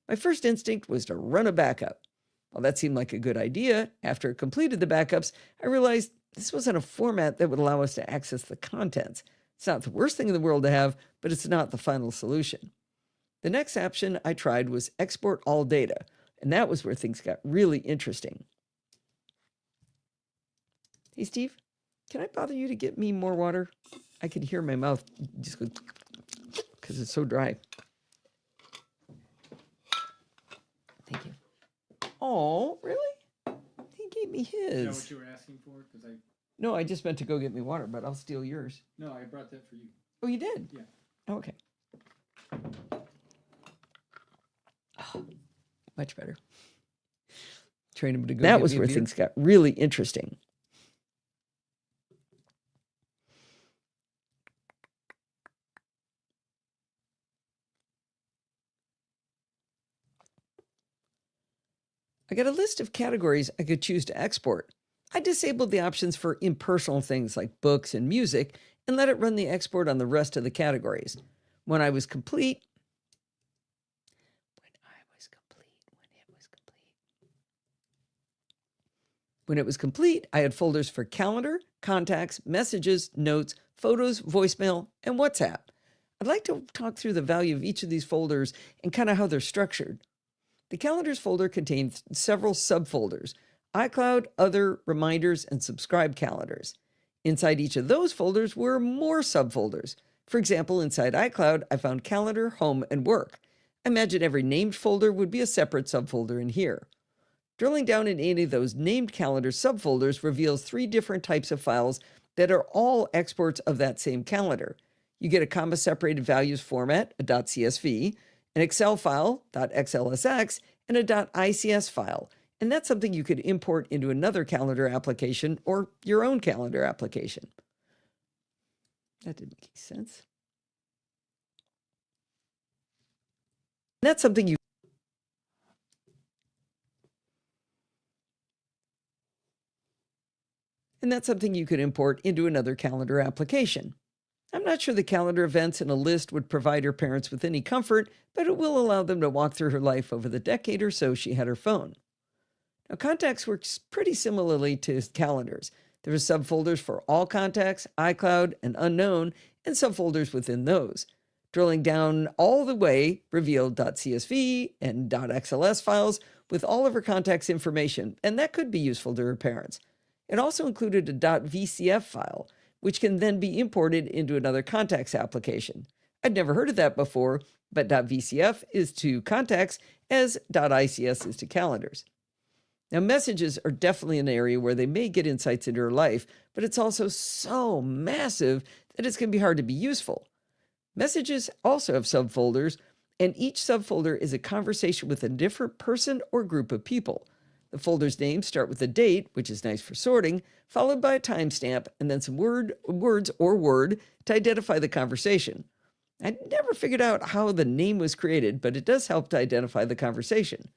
My first instinct was to run a backup. While that seemed like a good idea, after I completed the backups, I realized this wasn't a format that would allow us to access the contents. It's not the worst thing in the world to have, but it's not the final solution. The next option I tried was export all data, and that was where things got really interesting. Hey, Steve, can I bother you to get me more water? I could hear my mouth just go because it's so dry. Thank you. Oh, really? He gave me his. Is that what you were asking for? No, I just meant to go get me water, but I'll steal yours. No, I brought that for you. Oh, you did? Yeah. Okay. Oh, much better. Train him to go. That was where things got really interesting. I got a list of categories I could choose to export. I disabled the options for impersonal things like books and music and let it run the export on the rest of the categories. When it was complete, I had folders for calendar, contacts, messages, notes, photos, voicemail, and WhatsApp. I'd like to talk through the value of each of these folders and kind of how they're structured. The calendars folder contains several subfolders: iCloud, Other, Reminders, and Subscribe calendars. Inside each of those folders were more subfolders. For example, inside iCloud, I found Calendar, Home, and Work. I imagine every named folder would be a separate subfolder in here. Drilling down in any of those named calendar subfolders reveals 3 different types of files that are all exports of that same calendar. You get a comma-separated values format, a .csv, an Excel file, .xlsx, and a .ics file. And that's something you could import into another calendar application or your own calendar application. That didn't make sense. That's something you could import into another calendar application. I'm not sure the calendar events in a list would provide her parents with any comfort, but it will allow them to walk through her life over the decade or so she had her phone. Now, contacts works pretty similarly to calendars. There are subfolders for all contacts, iCloud, and unknown, and subfolders within those. Drilling down all the way revealed .csv and .xls files with all of her contacts' information, and that could be useful to her parents. It also included a .vcf file, which can then be imported into another contacts application. I'd never heard of that before, but .vcf is to contacts as .ics is to calendars. Now, messages are definitely an area where they may get insights into her life, but it's also so massive that it's going to be hard to be useful. Messages also have subfolders, and each subfolder is a conversation with a different person or group of people. The folder's names start with a date, which is nice for sorting, followed by a timestamp, and then some words or word to identify the conversation. I never figured out how the name was created, but it does help to identify the conversation.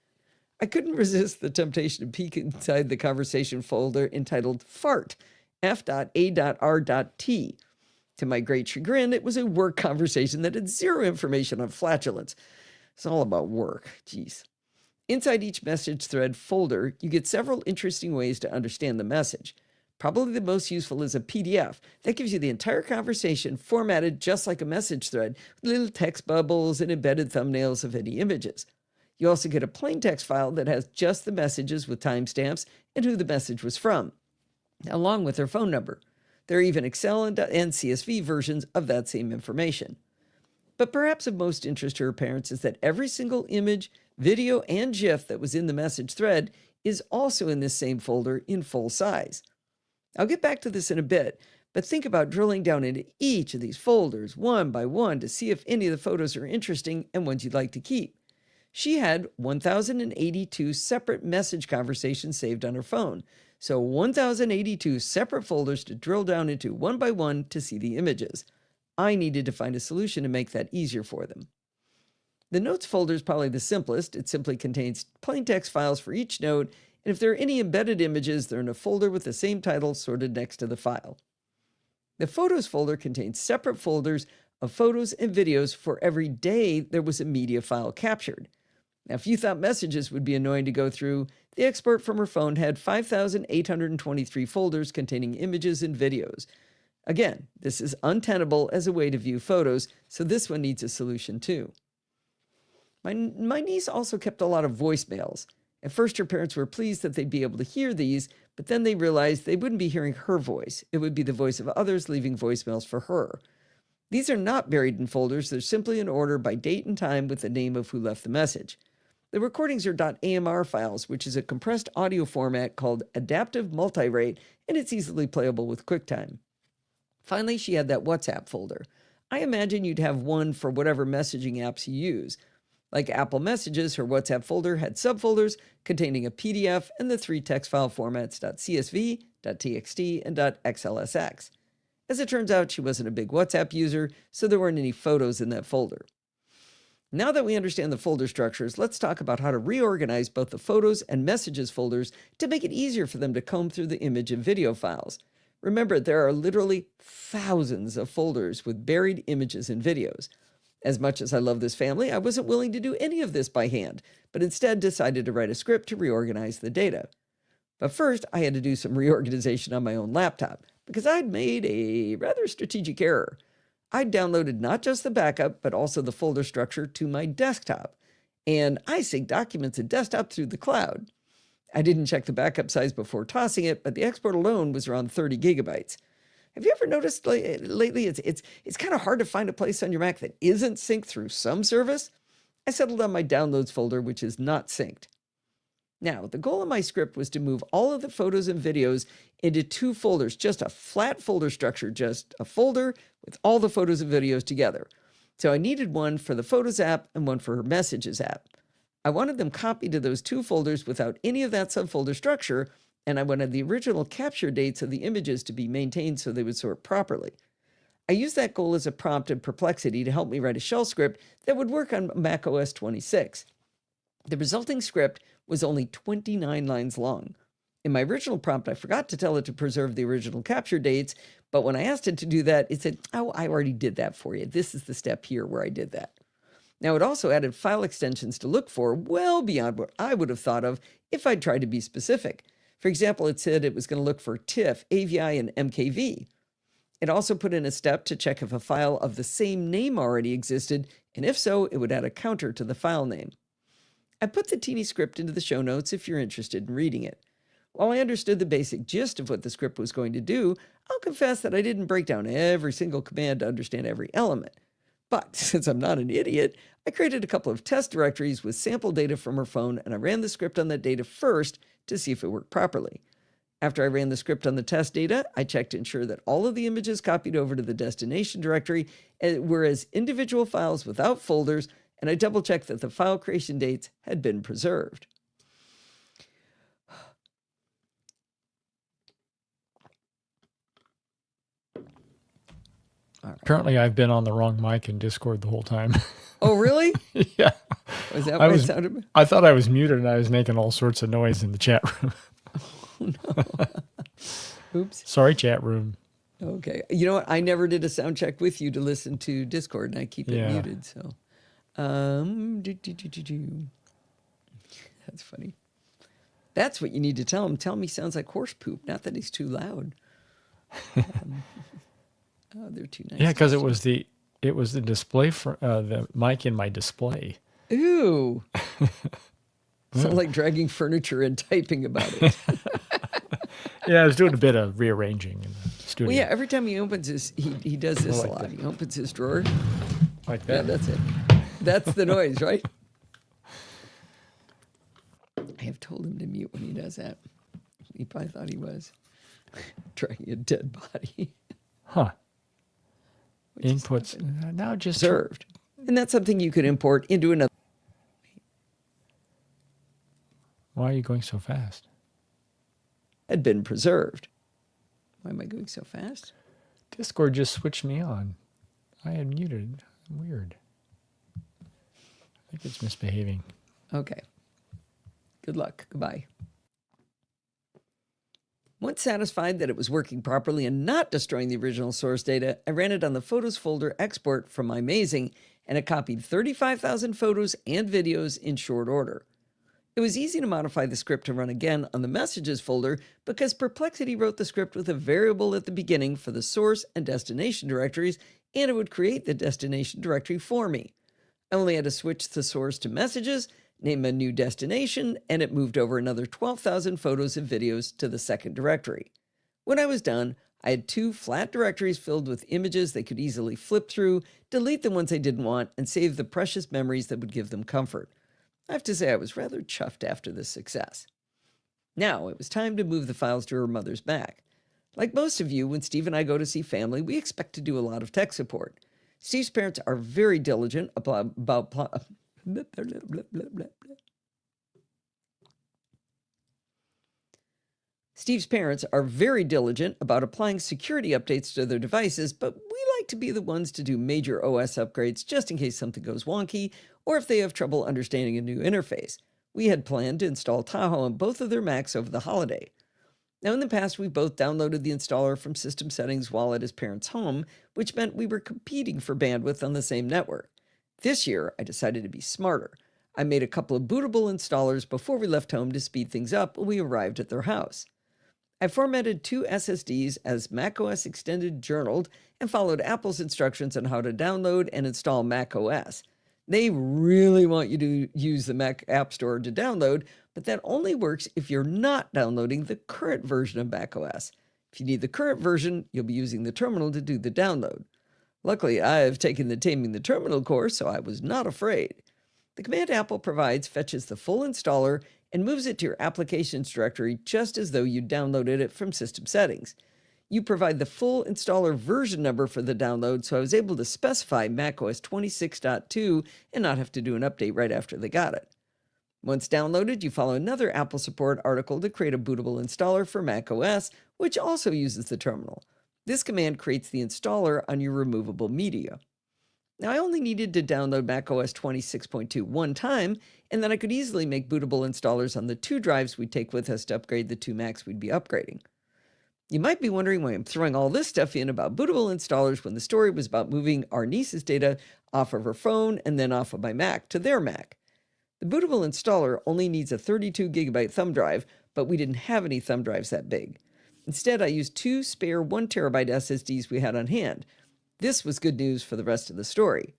I couldn't resist the temptation to peek inside the conversation folder entitled Fart, F.A.R.T. To my great chagrin, it was a work conversation that had zero information on flatulence. It's all about work. Jeez. Inside each message thread folder, you get several interesting ways to understand the message. Probably the most useful is a PDF. That gives you the entire conversation formatted just like a message thread, with little text bubbles and embedded thumbnails of any images. You also get a plain text file that has just the messages with timestamps and who the message was from, along with their phone number. There are even Excel and CSV versions of that same information. But perhaps of most interest to her parents is that every single image, video, and GIF that was in the message thread is also in this same folder in full size. I'll get back to this in a bit, but think about drilling down into each of these folders one by one to see if any of the photos are interesting and ones you'd like to keep. She had 1,082 separate message conversations saved on her phone, so 1,082 separate folders to drill down into one by one to see the images. I needed to find a solution to make that easier for them. The notes folder is probably the simplest. It simply contains plain text files for each note, and if there are any embedded images, they're in a folder with the same title sorted next to the file. The photos folder contains separate folders of photos and videos for every day there was a media file captured. Now, if you thought messages would be annoying to go through, the expert from her phone had 5,823 folders containing images and videos. Again, this is untenable as a way to view photos, so this one needs a solution too. My niece also kept a lot of voicemails. At first, her parents were pleased that they'd be able to hear these, but then they realized they wouldn't be hearing her voice. It would be the voice of others leaving voicemails for her. These are not buried in folders. They're simply in order by date and time with the name of who left the message. The recordings are .amr files, which is a compressed audio format called adaptive multirate, and it's easily playable with QuickTime. Finally, she had that WhatsApp folder. I imagine you'd have one for whatever messaging apps you use. Like Apple Messages, her WhatsApp folder had subfolders containing a PDF and the 3 text file formats .csv, .txt, and .xlsx. As it turns out, she wasn't a big WhatsApp user, so there weren't any photos in that folder. Now that we understand the folder structures, let's talk about how to reorganize both the photos and messages folders to make it easier for them to comb through the image and video files. Remember, there are literally thousands of folders with buried images and videos. As much as I love this family, I wasn't willing to do any of this by hand, but instead decided to write a script to reorganize the data. But first, I had to do some reorganization on my own laptop, because I'd made a rather strategic error. I'd downloaded not just the backup, but also the folder structure to my desktop, and I sync documents and desktop through the cloud. I didn't check the backup size before tossing it, but the export alone was around 30 gigabytes. Have you ever noticed lately it's kind of hard to find a place on your Mac that isn't synced through some service? I settled on my downloads folder, which is not synced. Now, the goal of my script was to move all of the photos and videos into 2 folders, just a flat folder structure, just a folder with all the photos and videos together. So I needed one for the Photos app and one for her Messages app. I wanted them copied to those 2 folders without any of that subfolder structure, and I wanted the original capture dates of the images to be maintained so they would sort properly. I used that goal as a prompt in Perplexity to help me write a shell script that would work on macOS 26. The resulting script was only 29 lines long. In my original prompt, I forgot to tell it to preserve the original capture dates, but when I asked it to do that, it said, "Oh, I already did that for you. This is the step here where I did that." Now, it also added file extensions to look for well beyond what I would have thought of if I'd tried to be specific. For example, it said it was going to look for TIFF, AVI, and MKV. It also put in a step to check if a file of the same name already existed, and if so, it would add a counter to the file name. I put the teeny script into the show notes if you're interested in reading it. While I understood the basic gist of what the script was going to do, I'll confess that I didn't break down every single command to understand every element. But since I'm not an idiot, I created a couple of test directories with sample data from her phone, and I ran the script on that data first to see if it worked properly. After I ran the script on the test data, I checked to ensure that all of the images copied over to the destination directory were as individual files without folders, and I double-checked that the file creation dates had been preserved. Apparently, I've been on the wrong mic in Discord the whole time. Oh, really? Yeah. Was that what it sounded? I thought I was muted and I was making all sorts of noise in the chat room. Oh, no. Oops. Sorry, chat room. Okay. You know what? I never did a sound check with you to listen to Discord, and I keep it muted, so. That's funny. That's what you need to tell him. Tell him he sounds like horse poop, not that he's too loud. Oh, they're too nice. Yeah, because it was the display for the mic in my display. Ooh. Sound like dragging furniture and typing about it. Yeah, I was doing a bit of rearranging in the studio. Well, yeah, every time he opens his, he does this Like a lot. that. He opens his drawer. Like that. Yeah, that's it. That's the noise, right? I have told him to mute when he does that. He probably thought he was dragging a dead body. Huh. Which is Inputs. Now just preserved. And that's something you could import into another. Why are you going so fast? Had been preserved. Why am I going so fast? Discord just switched me on. I had muted. Weird. I think it's misbehaving. Okay. Good luck. Goodbye. Once satisfied that it was working properly and not destroying the original source data, I ran it on the Photos folder export from my Amazing, and it copied 35,000 photos and videos in short order. It was easy to modify the script to run again on the Messages folder because Perplexity wrote the script with a variable at the beginning for the source and destination directories, and it would create the destination directory for me. I only had to switch the source to Messages, name a new destination, and it moved over another 12,000 photos and videos to the second directory. When I was done, I had 2 flat directories filled with images they could easily flip through, delete the ones I didn't want, and save the precious memories that would give them comfort. I have to say I was rather chuffed after this success. Now it was time to move the files to her mother's Mac. Like most of you, when Steve and I go to see family, we expect to do a lot of tech support. Steve's parents are very diligent about Steve's parents are very diligent about applying security updates to their devices, but we like to be the ones to do major OS upgrades just in case something goes wonky or if they have trouble understanding a new interface. We had planned to install Tahoe on both of their Macs over the holiday. Now, in the past, we both downloaded the installer from system settings while at his parents' home, which meant we were competing for bandwidth on the same network. This year, I decided to be smarter. I made a couple of bootable installers before we left home to speed things up when we arrived at their house. I formatted 2 SSDs as macOS Extended Journaled and followed Apple's instructions on how to download and install macOS. They really want you to use the Mac App Store to download, but that only works if you're not downloading the current version of macOS. If you need the current version, you'll be using the terminal to do the download. Luckily, I've taken the Taming the Terminal course, so I was not afraid. The command Apple provides fetches the full installer and moves it to your applications directory just as though you downloaded it from system settings. You provide the full installer version number for the download, so I was able to specify macOS 26.2 and not have to do an update right after they got it. Once downloaded, you follow another Apple support article to create a bootable installer for macOS, which also uses the terminal. This command creates the installer on your removable media. Now, I only needed to download macOS 26.2 one time, and then I could easily make bootable installers on the 2 drives we'd take with us to upgrade the 2 Macs we'd be upgrading. You might be wondering why I'm throwing all this stuff in about bootable installers when the story was about moving our niece's data off of her phone and then off of my Mac to their Mac. The bootable installer only needs a 32 gigabyte thumb drive, but we didn't have any thumb drives that big. Instead, I used 2 spare 1 terabyte SSDs we had on hand. This was good news for the rest of the story.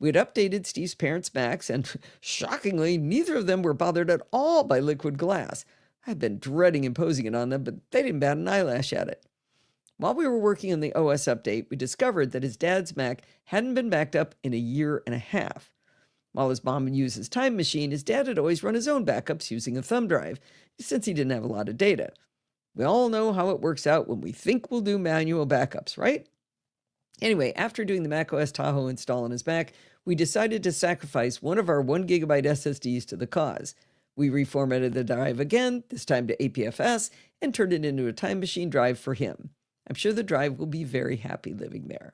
We had updated Steve's parents' Macs, and shockingly, neither of them were bothered at all by liquid glass. I'd been dreading imposing it on them, but they didn't bat an eyelash at it. While we were working on the OS update, we discovered that his dad's Mac hadn't been backed up in a year and a half. While his mom would use his time machine, his dad had always run his own backups using a thumb drive, since he didn't have a lot of data. We all know how it works out when we think we'll do manual backups, right? Anyway, after doing the macOS Tahoe install on his Mac, we decided to sacrifice one of our 1 gigabyte SSDs to the cause. We reformatted the drive again, this time to APFS, and turned it into a time machine drive for him. I'm sure the drive will be very happy living there.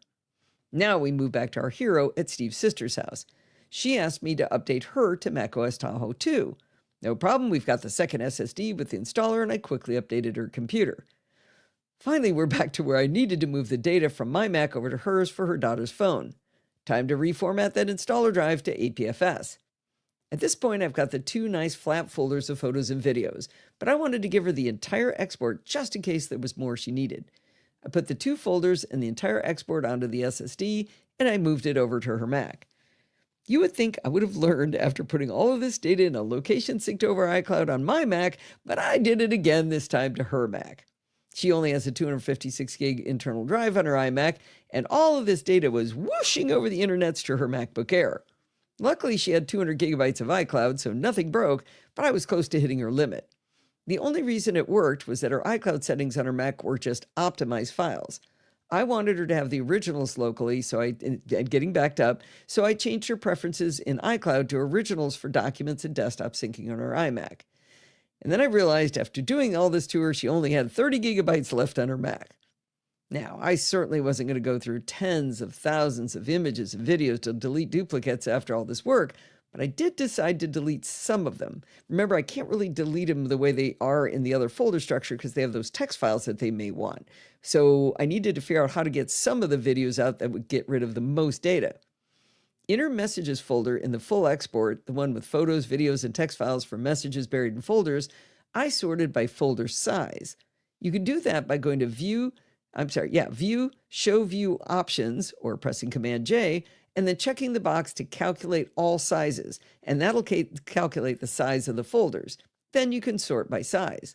Now we move back to our hero at Steve's sister's house. She asked me to update her to macOS Tahoe 2. No problem, we've got the second SSD with the installer, and I quickly updated her computer. Finally, we're back to where I needed to move the data from my Mac over to hers for her daughter's phone. Time to reformat that installer drive to APFS. At this point, I've got the 2 nice flat folders of photos and videos, but I wanted to give her the entire export just in case there was more she needed. I put the 2 folders and the entire export onto the SSD, and I moved it over to her Mac. You would think I would have learned after putting all of this data in a location synced over iCloud on my Mac, but I did it again, this time to her Mac. She only has a 256 gig internal drive on her iMac, and all of this data was whooshing over the internets to her MacBook Air. Luckily, she had 200 gigabytes of iCloud, so nothing broke, but I was close to hitting her limit. The only reason it worked was that her iCloud settings on her Mac were just optimized files. I wanted her to have the originals locally, getting backed up, so I changed her preferences in iCloud to originals for documents and desktop syncing on her iMac. And then I realized after doing all this to her, she only had 30 gigabytes left on her Mac. Now, I certainly wasn't going to go through tens of thousands of images and videos to delete duplicates after all this work, but I did decide to delete some of them. Remember, I can't really delete them the way they are in the other folder structure because they have those text files that they may want. So I needed to figure out how to get some of the videos out that would get rid of the most data. In her messages folder in the full export, the one with photos, videos, and text files for messages buried in folders, I sorted by folder size. You can do that by going to View, Show View Options, or pressing Command J, and then checking the box to calculate all sizes, and that'll calculate the size of the folders. Then you can sort by size.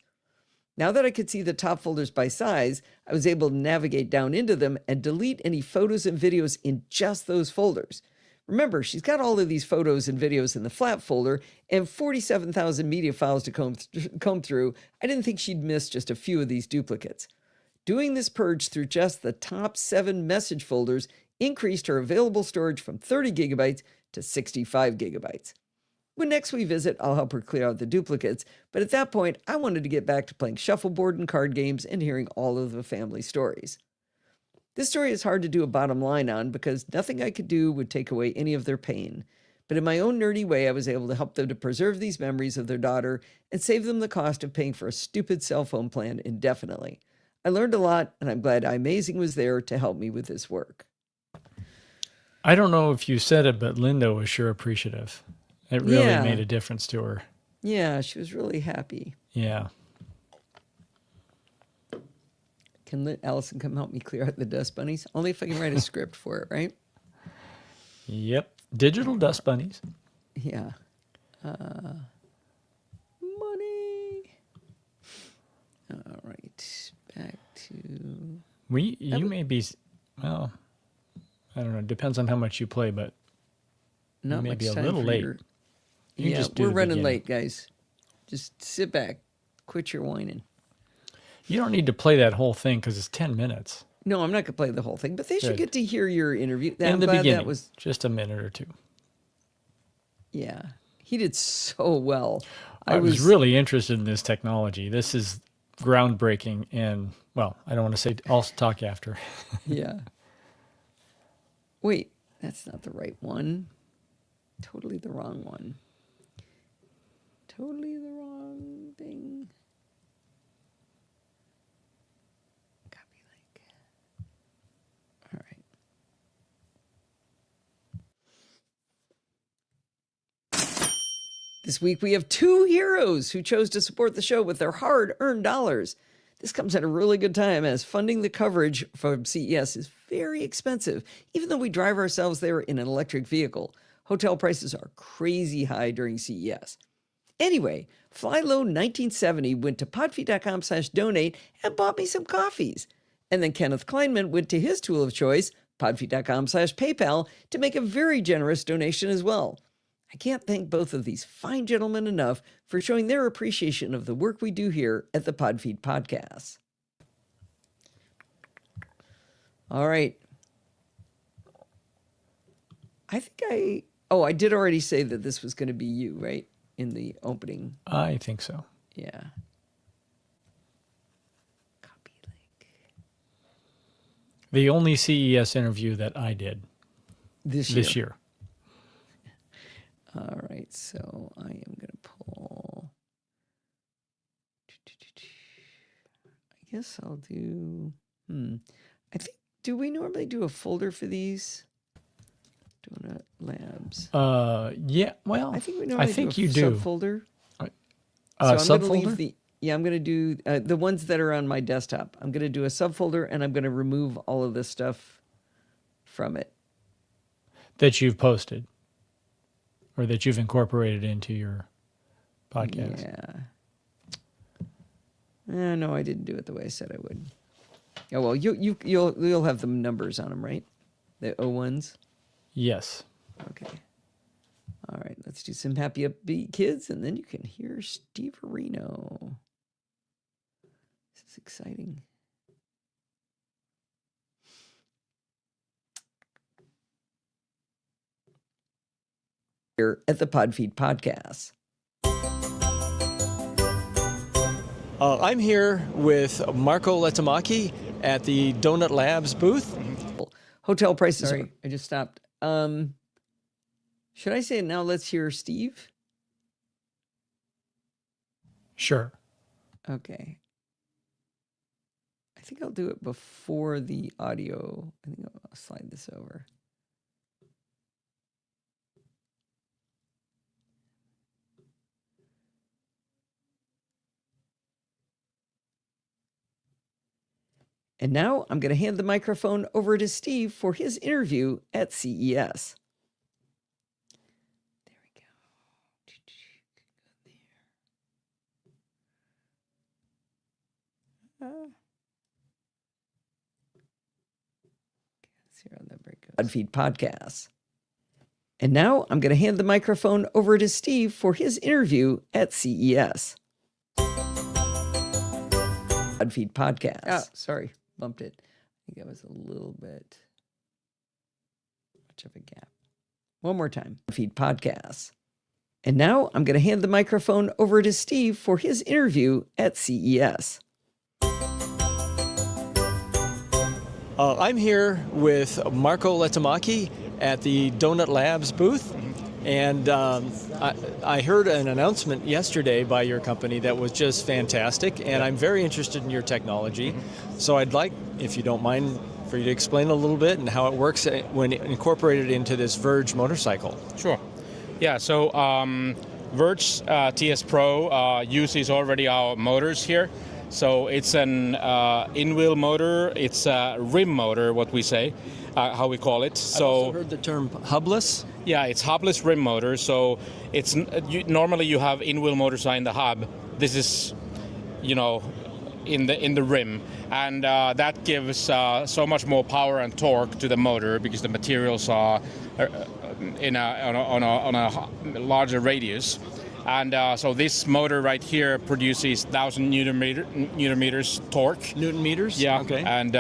Now that I could see the top folders by size, I was able to navigate down into them and delete any photos and videos in just those folders. Remember, she's got all of these photos and videos in the flat folder and 47,000 media files to comb through. I didn't think she'd miss just a few of these duplicates. Doing this purge through just the top 7 message folders increased her available storage from 30 gigabytes to 65 gigabytes. When next we visit, I'll help her clear out the duplicates, but at that point, I wanted to get back to playing shuffleboard and card games and hearing all of the family stories. This story is hard to do a bottom line on because nothing I could do would take away any of their pain. But in my own nerdy way, I was able to help them to preserve these memories of their daughter and save them the cost of paying for a stupid cell phone plan indefinitely. I learned a lot, and I'm glad iMazing was there to help me with this work. I don't know if you said it, but Linda was sure appreciative. It really made a difference to her. Yeah, she was really happy. Yeah. Can Allison come help me clear out the dust bunnies? Only if I can write a script for it, right? Yep. Digital dust bunnies. Yeah. Money. All right. back to... You may be, well, I don't know. It depends on how much you play, but Not you may much be a time little for late. Yeah, just do we're the running beginning. late, guys. Just sit back. Quit your whining. You don't need to play that whole thing because it's 10 minutes. No, I'm not going to play the whole thing, but they should Good. get to hear your interview. In I'm the glad beginning, that was... just a minute or two. Yeah, he did so well. I was really interested in this technology. This is groundbreaking, and, well, I don't want to say, I'll talk after. Yeah. Wait, that's not the right one. Totally the wrong one. Totally the wrong thing. Copy link. All right. This week we have two heroes who chose to support the show with their hard-earned dollars. This comes at a really good time as funding the coverage from CES is very expensive, even though we drive ourselves there in an electric vehicle. Hotel prices are crazy high during CES. Anyway, FlyLow1970 went to podfeet.com/donate and bought me some coffees. And then Kenneth Kleinman went to his tool of choice, podfeet.com/PayPal, to make a very generous donation as well. I can't thank both of these fine gentlemen enough for showing their appreciation of the work we do here at the Podfeet Podcast. All right. I did already say that this was going to be you, right? In the opening. I think so. Yeah. Copy link. The only CES interview that I did This year. All right, so I am going to pull. I guess I'll do. I think. Do we normally do a folder for these? Donut Labs. Yeah. Well, I think we normally do a you do. subfolder. So I'm subfolder. going to leave I'm going to do the ones that are on my desktop. I'm going to do a subfolder, and I'm going to remove all of this stuff from it. That you've posted, or that you've incorporated into your podcast. Yeah. No, I didn't do it the way I said I would. Oh well, you'll have the numbers on them, right? The O1s. Yes. Okay. All right, let's do some happy upbeat kids, and then you can hear Steve Areno. This is exciting. Here at the Podfeet Podcast. I'm here with Marco Letamaki at the Donut Labs booth. Hotel prices. Sorry, I just stopped. Should I say it now? Let's hear Steve. Sure. Okay. I think I'll do it before the audio. I think I'll slide this over. And now I'm going to hand the microphone over to Steve for his interview at CES. There we go. Let's hear how that break goes. Podfeet Podcast. And now I'm going to hand the microphone over to Steve for his interview at CES. Podfeet Podcast. Oh, sorry. Bumped it. I think that was a little bit much of a gap. One more time. Feed Podcasts. And now I'm going to hand the microphone over to Steve for his interview at CES. I'm here with Marco Letamaki at the Donut Labs booth. And I heard an announcement yesterday by your company that was just fantastic, and I'm very interested in your technology. So I'd like, if you don't mind, for you to explain a little bit and how it works when incorporated into this Verge motorcycle. Sure. Yeah, so Verge TS Pro uses already our motors here. So it's an in-wheel motor, it's a rim motor, what we say, how we call it. I've also heard the term hubless. Yeah, it's hubless rim motor. So it's normally you have in-wheel motors in the hub. This is, in the rim, and that gives so much more power and torque to the motor because the materials are on a larger radius. And so this motor right here produces 1,000 newton meters torque. Newton meters? Yeah. Okay. And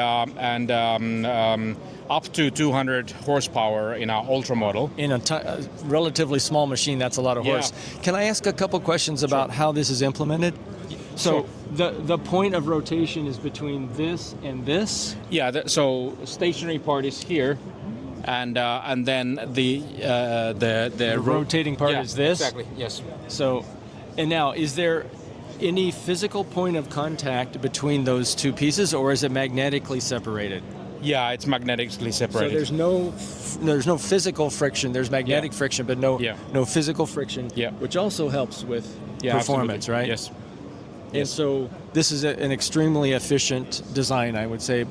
up to 200 horsepower in our Ultra model. In a relatively small machine, that's a lot of horse. Yeah. Can I ask a couple questions about how this is implemented? So the point of rotation is between this and this? Yeah, so stationary part is here, and then the rotating part is this? Exactly, yes. So, and now, is there any physical point of contact between those two pieces, or is it magnetically separated? Yeah, it's magnetically separated. So there's no physical friction. There's magnetic friction, but no physical friction. Yeah. Which also helps with performance, absolutely. right? Yes. And so this is an extremely efficient design, I would say,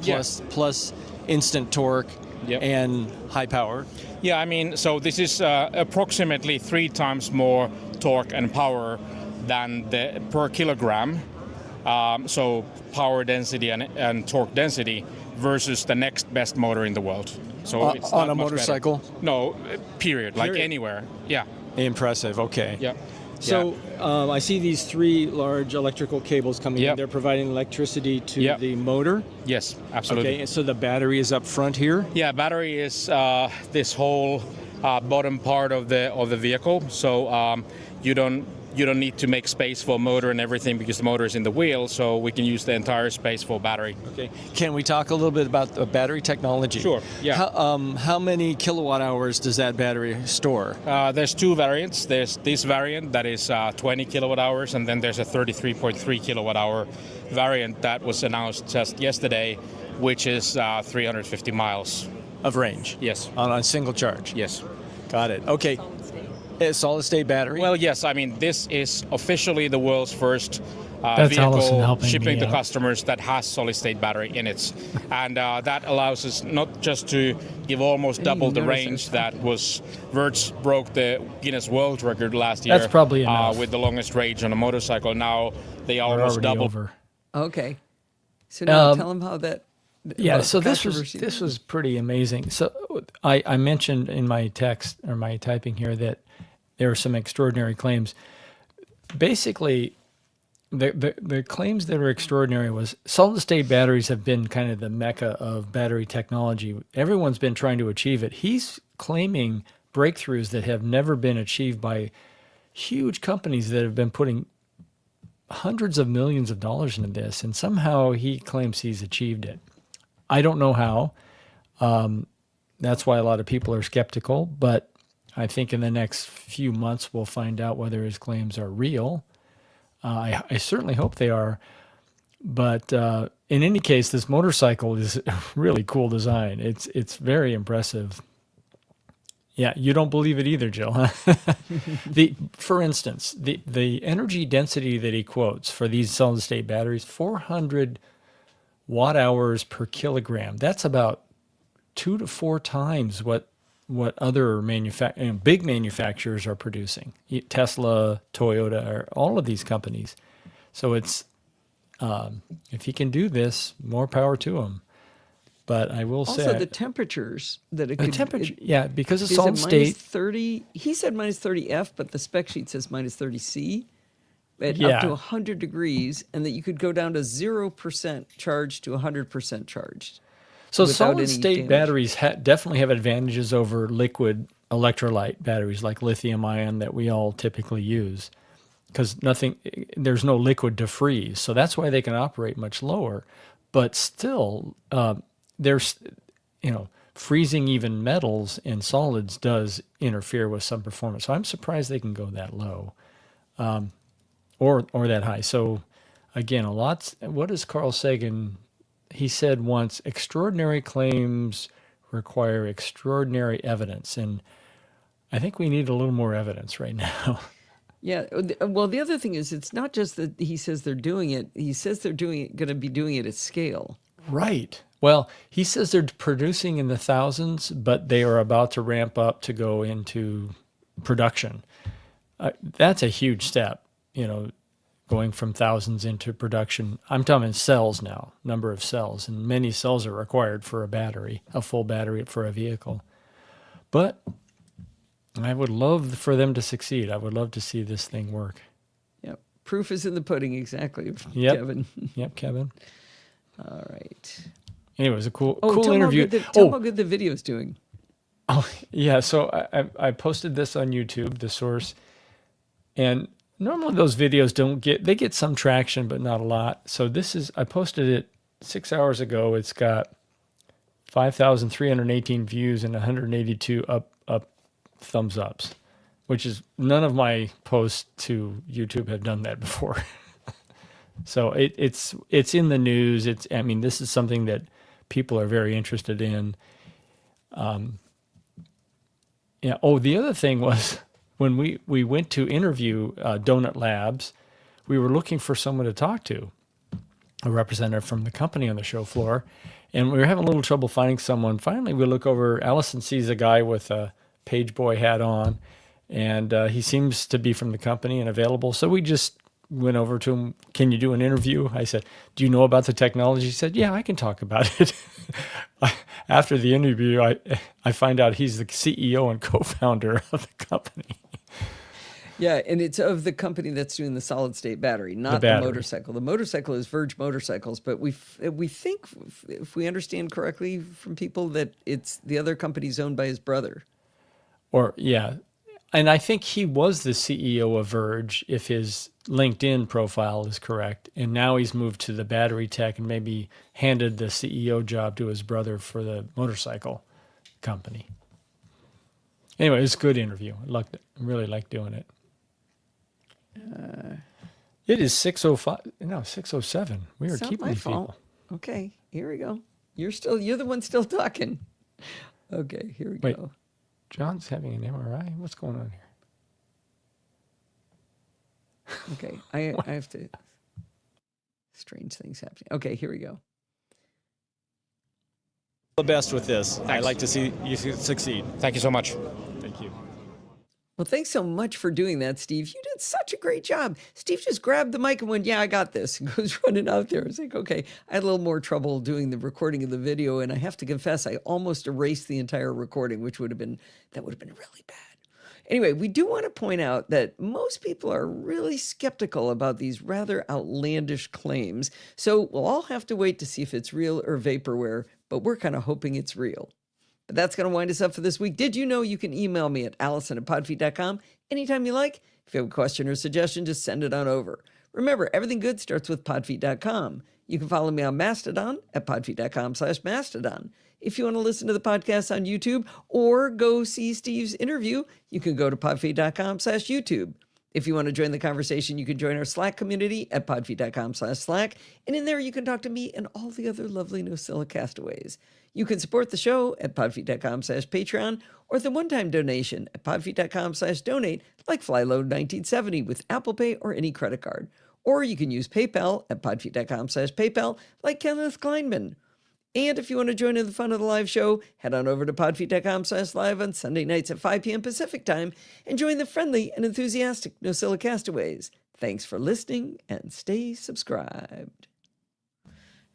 plus instant torque and high power. Yeah, I mean, so this is approximately 3 times more torque and power than the per kilogram. So power density and torque density versus the next best motor in the world. So it's on not a much motorcycle? better. No, period. Like anywhere. Yeah. Impressive. Okay. Yeah. So I see these 3 large electrical cables coming in. They're providing electricity to the motor. Yes, absolutely. Okay, and so the battery is up front here. Yeah, battery is this whole bottom part of the vehicle. So you don't need to make space for motor and everything because the motor is in the wheel. So we can use the entire space for battery. Okay. Can we talk a little bit about the battery technology? Sure. Yeah. How many kilowatt hours does that battery store? There's 2 variants. There's this variant that is 20 kilowatt hours, and then there's a 33.3 kilowatt hour variant that was announced just yesterday, which is 350 miles of range. Yes. On a single charge. Yes. Got it. Okay. A solid state battery? Well, yes. I mean, this is officially the world's first Allison vehicle helping shipping me to out. customers that has solid state battery in it. And that allows us not just to give almost double the range that was Verge broke the Guinness World Record last year. That's probably enough. With the longest range on a motorcycle. Now they almost double. Over. Okay. So now tell them how that. Yeah, so this controversy- was pretty amazing. So I mentioned in my text or my typing here that there are some extraordinary claims. Basically, the claims that are extraordinary was solid state batteries have been kind of the mecca of battery technology. Everyone's been trying to achieve it. He's claiming breakthroughs that have never been achieved by huge companies that have been putting hundreds of millions of dollars into this, and somehow he claims he's achieved it. I don't know how. That's why a lot of people are skeptical, but I think in the next few months we'll find out whether his claims are real. I certainly hope they are. But in any case, this motorcycle is a really cool design. It's very impressive. Yeah, you don't believe it either, Jill. Huh? For instance, the energy density that he quotes for these solid state batteries, 400 watt hours per kilogram. That's about 2 to 4 times what other big manufacturers are producing. Tesla, Toyota, all of these companies. So it's if he can do this, more power to him. But I will say also the temperatures that it could. Because it's is solid it state. minus 30. He said minus 30 F, but the spec sheet says minus 30 C. Up to 100 degrees, and that you could go down to 0% charged to 100% charged. So without solid any state damage. batteries definitely have advantages over liquid electrolyte batteries like lithium ion that we all typically use, because there's no liquid to freeze. So that's why they can operate much lower. But still, there's, freezing even metals in solids does interfere with some performance. So I'm surprised they can go that low. Or that high. So again, what does Carl Sagan, he said once, extraordinary claims require extraordinary evidence. And I think we need a little more evidence right now. Yeah. Well, the other thing is, it's not just that he says they're doing it. He says they're going to be doing it at scale. Right. Well, he says they're producing in the thousands, but they are about to ramp up to go into production. That's a huge step. going from thousands into production. I'm talking cells now, number of cells, and many cells are required for a battery, a full battery for a vehicle. But I would love for them to succeed. I would love to see this thing work. Yep. Proof is in the pudding, exactly, Yep. Kevin. Yep, Kevin. All right. Anyway, it was a cool tell 'em interview. Tell 'em how good the video's doing. Oh, yeah. So I posted this on YouTube, the source, and normally those videos they get some traction, but not a lot. So I posted it 6 hours ago. It's got 5,318 views and 182 up thumbs ups, which is none of my posts to YouTube have done that before. So it's in the news. This is something that people are very interested in. Yeah. Oh, the other thing was when we went to interview Donut Labs, we were looking for someone to talk to, a representative from the company on the show floor, and we were having a little trouble finding someone. Finally, we look over. Allison sees a guy with a page boy hat on, and he seems to be from the company and available. So we just went over to him. Can you do an interview? I said, do you know about the technology? He said, yeah, I can talk about it. After the interview, I find out he's the CEO and co-founder of the company. Yeah, and it's of the company that's doing the solid state battery, not the motorcycle. The motorcycle is Verge Motorcycles, but we think, if we understand correctly from people, that it's the other company's owned by his brother. Or yeah, and I think he was the CEO of Verge, if his LinkedIn profile is correct, and now he's moved to the battery tech and maybe handed the CEO job to his brother for the motorcycle company. Anyway, it was a good interview. I really liked doing it. It is 6:05. No, 6:07. We are keeping these people. Okay, here we go. You're the one still talking. Okay, here we go. John's having an MRI. What's going on here? Okay, I have to. Strange things happening. Okay, here we go. The best with this. Thanks. I'd like to see you succeed. Thank you so much. Thank you. Well, thanks so much for doing that, Steve. You did such a great job. Steve just grabbed the mic and went, yeah, I got this, and goes running out there. I was like, okay. I had a little more trouble doing the recording of the video, and I have to confess, I almost erased the entire recording, which would have been really bad. Anyway, we do want to point out that most people are really skeptical about these rather outlandish claims. So we'll all have to wait to see if it's real or vaporware, but we're kind of hoping it's real. But that's going to wind us up for this week. Did you know you can email me at allison@podfeet.com anytime you like? If you have a question or suggestion, just send it on over. Remember, everything good starts with podfeet.com. You can follow me on Mastodon at podfeet.com/Mastodon. If you want to listen to the podcast on YouTube or go see Steve's interview, you can go to podfeet.com/YouTube. If you want to join the conversation, you can join our Slack community at podfeet.com/Slack. And in there, you can talk to me and all the other lovely NosillaCastaways. You can support the show at podfeet.com/Patreon or the one-time donation at podfeet.com/donate, like Flyload1970 with Apple Pay or any credit card. Or you can use PayPal at podfeet.com/PayPal, like Kenneth Kleinman. And if you want to join in the fun of the live show, head on over to podfeet.com/live on Sunday nights at 5 p.m. Pacific time and join the friendly and enthusiastic NosillaCastaways. Thanks for listening and stay subscribed.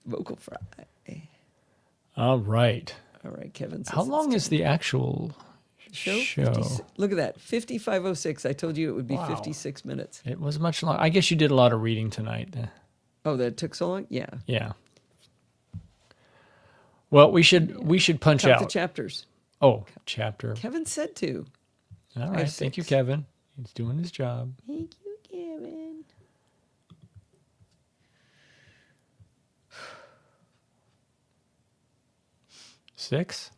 Vocal fry. All right. All right, Kevin. How long is the actual show? Look at that. 55:06. I told you it would be 56 minutes. It was much longer. I guess you did a lot of reading tonight. Oh, that took so long? Yeah. Yeah. Well, we should punch Count out the chapters. Oh, chapter. Kevin said to. All right. Thank you, Kevin. He's doing his job. Thank you, Kevin. Six.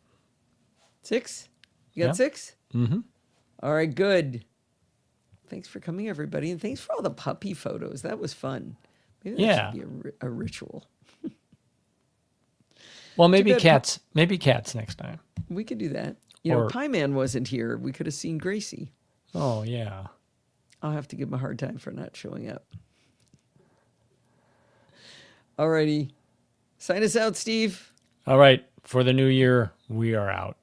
You got 6? Mm-hmm. All right, good. Thanks for coming, everybody, and thanks for all the puppy photos. That was fun. Maybe that should be a ritual. Well, maybe cats. Maybe cats next time. We could do that. You know, Pie Man wasn't here. We could have seen Gracie. Oh, yeah. I'll have to give him a hard time for not showing up. All righty. Sign us out, Steve. All right. For the new year, we are out.